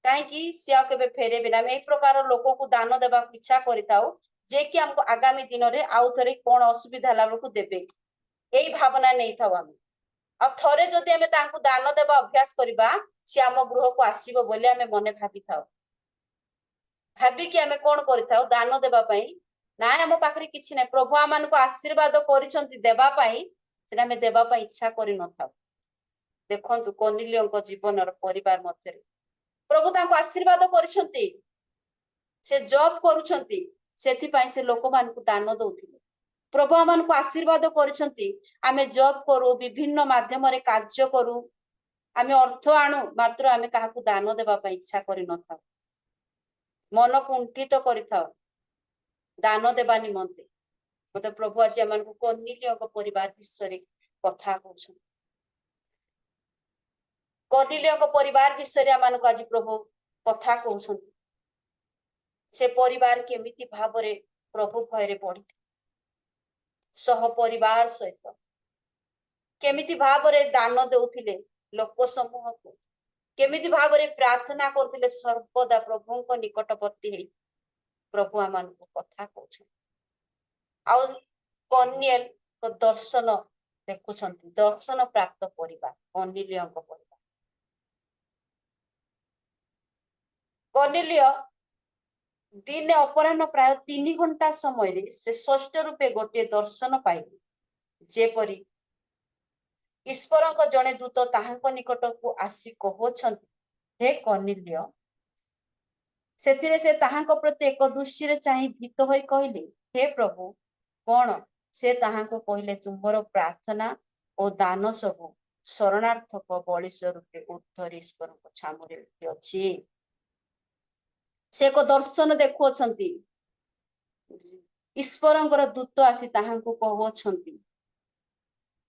କାହିଁକି ସେ ଆଉ କେବେ ଫେରେଇବେ ନା। ଆମେ ଏଇ ପ୍ରକାର ଲୋକକୁ ଦାନ ଦେବାକୁ ଇଚ୍ଛା କରିଥାଉ, ଯେ କି ଆମକୁ ଆଗାମୀ ଦିନରେ ଆଉ ଥରେ କଣ ଅସୁବିଧା ହେଲା ବେଳକୁ ଦେବେ, ଏଇ ଭାବନା ନେଇଥାଉ ଆମେ। ଆଉ ଥରେ ଯଦି ଆମେ ତାଙ୍କୁ ଦାନ ଦେବା ଅଭ୍ୟାସ କରିବା, ସେ ଆମ ଗୃହକୁ ଆସିବ ବୋଲି ଆମେ ମନେ ଭାବିଥାଉ। ଭାବିକି ଆମେ କଣ କରିଥାଉ? ଦାନ ଦେବା ପାଇଁ, ନାଇଁ ଆମ ପାଖରେ କିଛି ନାହିଁ, ପ୍ରଭୁ ଆମମାନଙ୍କୁ ଆଶୀର୍ବାଦ କରିଛନ୍ତି ଦେବା ପାଇଁ, ସେଟା ଆମେ ଦେବା ପାଇଁ ଇଚ୍ଛା କରିନଥାଉ। ଦେଖନ୍ତୁ କର୍ଣ୍ଣିଲ୍ୟଙ୍କ ଜୀବନର ପରିବାର ମଧ୍ୟରେ ପ୍ରଭୁ ତାଙ୍କୁ ଆଶୀର୍ବାଦ କରିଛନ୍ତି, ସେ ଜବ୍ କରୁଛନ୍ତି, ସେଥିପାଇଁ ସେ ଲୋକମାନଙ୍କୁ ଦାନ ଦଉଥିଲେ। ପ୍ରଭୁ ଆମମାନଙ୍କୁ ଆଶୀର୍ବାଦ କରିଛନ୍ତି, ଆମେ ଜବ୍ କରୁ, ବିଭିନ୍ନ ମାଧ୍ୟମରେ କାର୍ଯ୍ୟ କରୁ, ଆମେ ଅର୍ଥ ଆଣୁ, ମାତ୍ର ଆମେ କାହାକୁ ଦାନ ଦେବା ପାଇଁ ଇଚ୍ଛା କରିନଥାଉ, ମନ କୁଣ୍ଠିତ କରିଥାଉ ଦାନ ଦେବା ନିମନ୍ତେ। ମତେ ପ୍ରଭୁ ଆଜି ଆମମାନଙ୍କୁ କର୍ଣ୍ଣିଲ୍ୟଙ୍କ ପରିବାର ବିଷୟରେ କଥା କହୁଛନ୍ତି। କର୍ଣ୍ଣିଲ୍ୟଙ୍କ ପରିବାର ବିଷୟରେ ଆମମାନଙ୍କୁ ଆଜି ପ୍ରଭୁ କଥା କହୁଛନ୍ତି। ସେ ପରିବାର କେମିତି ଭାବରେ ପ୍ରଭୁ ଭୟରେ ବଢିଥିଲେ, ସହ ପରିବାର ସହିତ କେମିତି ଭାବରେ ଦାନ ଦେଉଥିଲେ ଲୋକ ସମୂହକୁ, କେମିତି ଭାବରେ ପ୍ରାର୍ଥନା କରୁଥିଲେ, ସର୍ବଦା ପ୍ରଭୁଙ୍କ ନିକଟବର୍ତ୍ତୀ ହେଇ ପ୍ରଭୁ ଆମମାନଙ୍କୁ କଥା କହୁଛନ୍ତି। ଆଉ କର୍ଣ୍ଣିଲ୍ୟଙ୍କ ଦର୍ଶନ ଦେଖୁଛନ୍ତି, ଦର୍ଶନ ପ୍ରାପ୍ତ ପରିବାର, କର୍ଣ୍ଣିଲ୍ୟଙ୍କ ପରିବାର। କର୍ଣ୍ଣିଲ୍ୟ ଦିନେ ଅପରାହ୍ନ ପ୍ରାୟ 3 ଘଣ୍ଟା ସମୟରେ ସେ ସ୍ପଷ୍ଟ ରୂପେ ଗୋଟିଏ ଦର୍ଶନ ପାଇଲେ, ଯେପରି ଈଶ୍ୱରଙ୍କ ଜଣେ ଦୂତ ତାହାଙ୍କ ନିକଟକୁ ଆସି କହୁଛନ୍ତି, ହେ କର୍ଣ୍ଣିଲ୍ୟ। ସେଥିରେ ସେ ତାହାଙ୍କ ପ୍ରତି ଏକ ଦୃଷ୍ଟିରେ ଚାହିଁ ଭୀତ ହୋଇ କହିଲେ, ହେ ପ୍ରଭୁ କଣ? ସେ ତାହାଙ୍କୁ କହିଲେ, ତୁମର ପ୍ରାର୍ଥନା ଓ ଦାନ ସବୁ ଶରଣାର୍ଥକ ବଳି ସ୍ୱରୂପେ ଉର୍ଦ୍ଧ୍ୱରେ ଈଶ୍ୱରଙ୍କ ଛାମୁରେ ଅଛି। ସେ ଏକ ଦର୍ଶନ ଦେଖୁଅଛନ୍ତି, ଈଶ୍ୱରଙ୍କର ଦୂତ ଆସି ତାହାଙ୍କୁ କହୁଅଛନ୍ତି,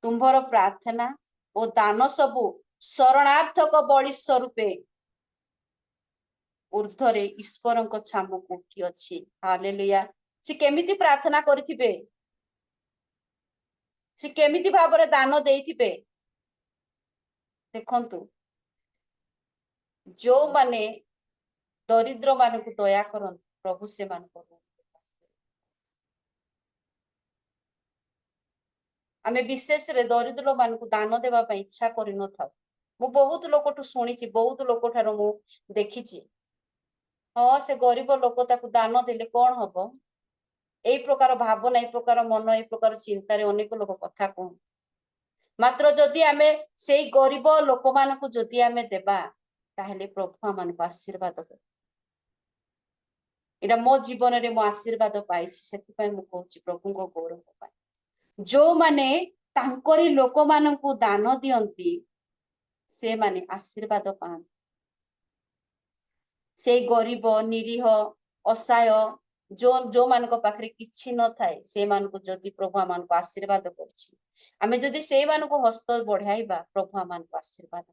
ତୁମ୍ଭର ପ୍ରାର୍ଥନା ଓ ଦାନ ସବୁ ଶରଣାର୍ଥକ ବଳି ସ୍ୱରୂପେ ଉର୍ଦ୍ଧ୍ୱରେ ଈଶ୍ୱରଙ୍କ ଛାମୁକୁ ଉଠିଅଛି। ହାଲେଲୁୟା। ସେ କେମିତି ପ୍ରାର୍ଥନା କରିଥିବେ? से केमिति भाବରେ दान देइथिबे देखंतु जो माने दरिद्र मानकु दया करन प्रभु से मान आमे विशेष रे दरिद्र मानकु दान देबा पई इच्छा करि न थाउ मु बहुत लोकटु सुनिछि बहुत लोक ठारो मु देखिछि हाँ से गरीब लोक ताकु दान देले कोन हबो एई प्रकार भावना एई प्रकार मन एई प्रकार चिंता रे अनेक लोक कथा कहू मात्र जदि आमे सेई गरीब लोक मानकु जदि आमे देबा ताहेले प्रभु आमानकु आशीर्वाद करे एटा मो जीवन रे मो आशीर्वाद पाइछि सेति पय मु कहूछि प्रभु को गौरव पाइ जो माने तांकरी लोक मानकु दान दियंती से माने आशीर्वाद पान से गरीब निरीह असहाय जो मानक पाखरे किछि न थाए से मानकु जदि प्रभु आमानकु आशीर्वाद करछि आमे जदि से मानकु हस्त बढ़ाइबा प्रभु आमानकु आशीर्वाद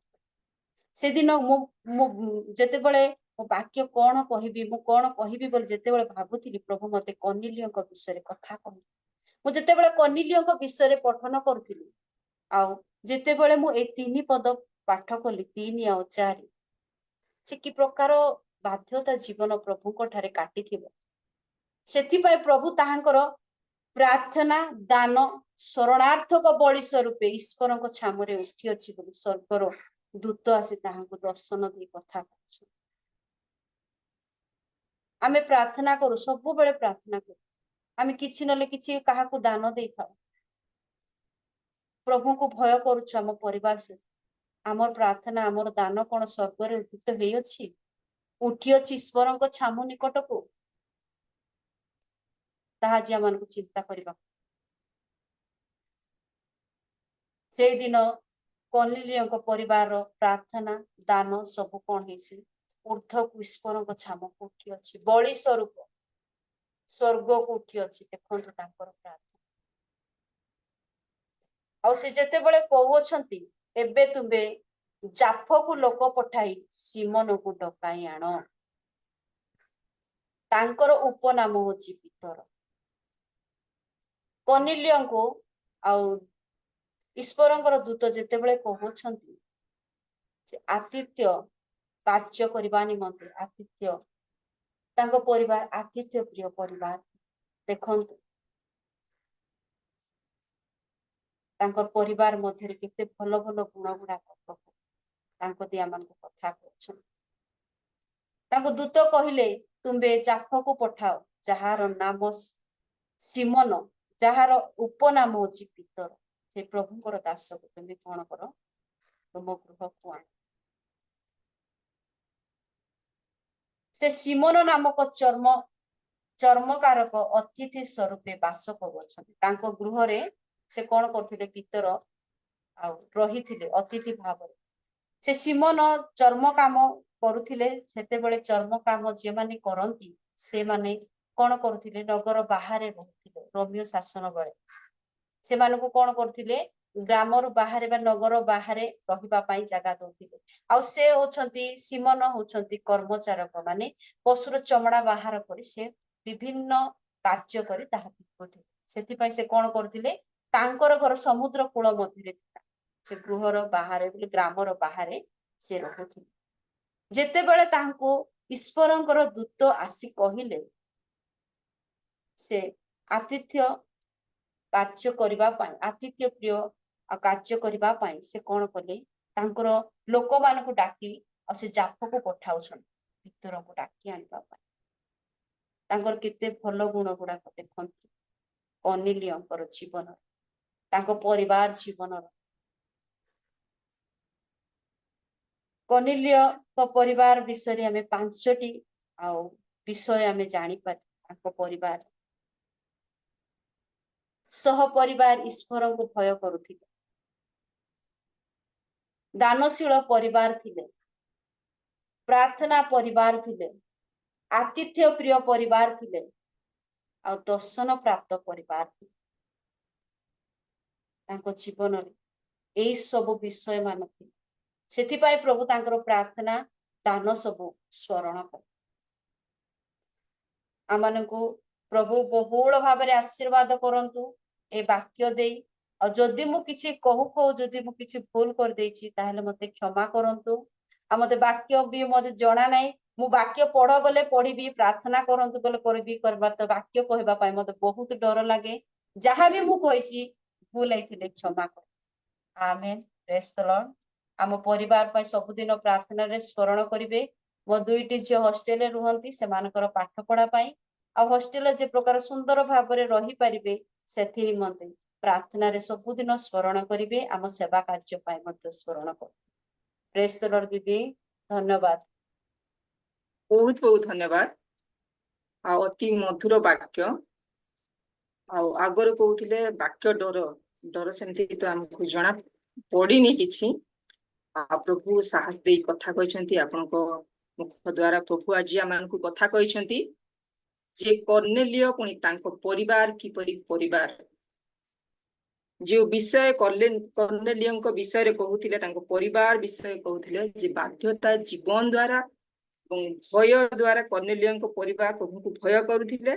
से दिन जते बळे मो वाक्य कोन कहबी बोल जते बळे भाबुथिली प्रभु मते कनिलियक विषय कथा कहू मु जते बळे कनिलियक विषय पठन करूथिली आउ जते बळे मु ए 3 पद पाठ कली 3 आ 4 से कि प्रकार बाध्यता जीवन प्रभु को ठारे काटी थिबो सेथि पय प्रभु ताहांकर प्रार्थना दान शरणार्थक बळि स्वरूप ईश्वर को छामरे उठी अछि बोली स्वर्गर दूत आसी ताहांको दर्शन दे कथा कहछु आमे प्रार्थना करू सब बेले प्रार्थना करू आमे किछि नले किछि काहाकू दान देई थाउ प्रभु को भय करूछु हम परिवार से आमर प्रार्थना आमर दान कोन स्वर्ग रे उदित हेइ अछि उठी अछि ईश्वर को छामु निकट को ताहा जे मन को चिंता करबा से दिन कनिलियक परिवार प्रार्थना दान सब कोन हेछि ऊर्ध्व को ईश्वर को छामु को उठी अछि बळि स्वरूप स्वर्ग को उठी अछि देखंतु तांकर प्रार्थना आ से जते बळे कहउछंती एबे तुबे जाफो को लोक पठाई सिमन को डकाई आण तांकर उपनाम होछि पितर कनिलियको आ ईश्वरंकर दूत जते बळे कहउछंती से आतिथ्य कार्य करबा निमंते आतिथ्य तांको परिवार आतिथ्य प्रिय परिवार देखंतु तांकर परिवार मध्य केते भलो भलो गुण गुडा तांको दिया मन को कथा कहछन तांको दूत कहिले तुमे जाफो को पठाओ जहार नाम सिमन जहार उपनाम होछि पितर से प्रभुकर दास को तुमे कोन करो तुम गृह को आन से सिमन नामक चर्मकारक अतिथि स्वरूपे वास करछन तांको गृह रे से कोन करथिले पितर आ रहिथिले अतिथि भाव से सिमन चर्म काम करुथिले सेते बेले चर्म काम जे माने करंती से माने कोन करुथिले नगर बाहर रहुथिले रोमियो शासन बेले से मानको कोन करथिले ग्रामर बाहर बा नगर बाहर रहिबा पई जगह दउथिले आ से होछंती सिमन होछंती कर्मचारक माने पशुर चमड़ा बाहर करी से विभिन्न कार्य करी ताहा बिकुथिले सेति पई से कोन करथिले तांकर घर समुद्र कूल मध्य से गृहर बाहर ग्रामर बाहर से रहुथिले जेते बेले तांको ईश्वरंकर दूत आसी कहिले से आतिथ्य कार्य करबा पई आतिथ्य प्रिय कार्य करबा पई से कोन कले तांकर लोक मान को डाकी आ से जाफो को पठाउछन भीतर को डाकी आनबा पई तांकर केते भलो गुण गुडा देखंतु कनिलियंकर जीवन तांको परिवार जीवन कनिलिय को परिवार विषय हमें 5टी आ विषय हमें जानि पात तांको परिवार सह परिवार ईश्वर को भय करुथिले दानशील परिवार थिले प्रार्थना परिवार थिले आतिथ्य प्रिय परिवार थिले आ दर्शन प्राप्त परिवार थिले तांको जीवन रे एई सब विषय मान थिले सेथि पई प्रभु तांकर प्रार्थना दान सब स्मरण कर आमन को प्रभु बहुल भाव रे आशीर्वाद करंतु ए वाक्य देई ଆଉ ଯଦି ମୁଁ କିଛି କହୁ ଯଦି ମୁଁ କିଛି ଭୁଲ କରିଦେଇଛି ତାହେଲେ ମତେ କ୍ଷମା କରନ୍ତୁ। ଆଉ ମତେ ବାକ୍ୟ ବି ମତେ ଜଣା ନାହିଁ, ମୁଁ ବାକ୍ୟ ପଢ ବୋଲେ ପଢିବି, ପ୍ରାର୍ଥନା କରନ୍ତୁ ବୋଲେ କରିବି, କରିବା ତ ବାକ୍ୟ କହିବା ପାଇଁ ମତେ ବହୁତ ଡର ଲାଗେ। ଯାହା ବି ମୁଁ କହିଛି ଭୁଲ ହେଇଥିଲେ କ୍ଷମା କର। ଆମେନ୍। ପ୍ରେଜ୍ ଦ ଲର୍ଡ। ଆମ ପରିବାର ପାଇଁ ସବୁଦିନ ପ୍ରାର୍ଥନାରେ ସ୍ମରଣ କରିବେ। ମୋ 2ଟି ଝିଅ ହଷ୍ଟେଲରେ ରୁହନ୍ତି, ସେମାନଙ୍କର ପାଠ ପଢା ପାଇଁ ଆଉ ହଷ୍ଟେଲରେ ଯେ ପ୍ରକାର ସୁନ୍ଦର ଭାବରେ ରହିପାରିବେ ସେଥି ନିମନ୍ତେ ପ୍ରାର୍ଥନାରେ ସବୁଦିନ ସ୍ମରଣ କରିବେ। ଆମ ସେବା କାର୍ଯ୍ୟ ପାଇଁ ମଧ୍ୟ ସ୍ମରଣ କରିବେ। ପ୍ରେଜ୍ ଦ ଲର୍ଡ ଦିଦି, ଧନ୍ୟବାଦ। ବହୁତ ବହୁତ ଧନ୍ୟବାଦ। ଆଉ ଅତି ମଧୁର ବାକ୍ୟ। ଆଉ ଆଗରୁ କହୁଥିଲେ ବାକ୍ୟ ଡର ସେମିତି ତ ଆମକୁ ଜଣା ପଡିନି କିଛି। ପ୍ରଭୁ ସାହସ ଦେଇ କଥା କହିଛନ୍ତି, ଆପଣଙ୍କ ମୁଖ ଦ୍ୱାରା ପ୍ରଭୁ ଆଜି ଆମମାନଙ୍କୁ କଥା କହିଛନ୍ତି ଯେ କର୍ନେଲିୟ ପୁଣି ତାଙ୍କ ପରିବାର କିପରି ପରିବାର, ଯୋଉ ବିଷୟ କର୍ନେଲିୟଙ୍କ ବିଷୟରେ କହୁଥିଲେ, ତାଙ୍କ ପରିବାର ବିଷୟରେ କହୁଥିଲେ ଯେ ବାଧ୍ୟତା ଜୀବନ ଦ୍ୱାରା ଏବଂ ଭୟ ଦ୍ୱାରା କର୍ନେଲିୟଙ୍କ ପରିବାର ପ୍ରଭୁଙ୍କୁ ଭୟ କରୁଥିଲେ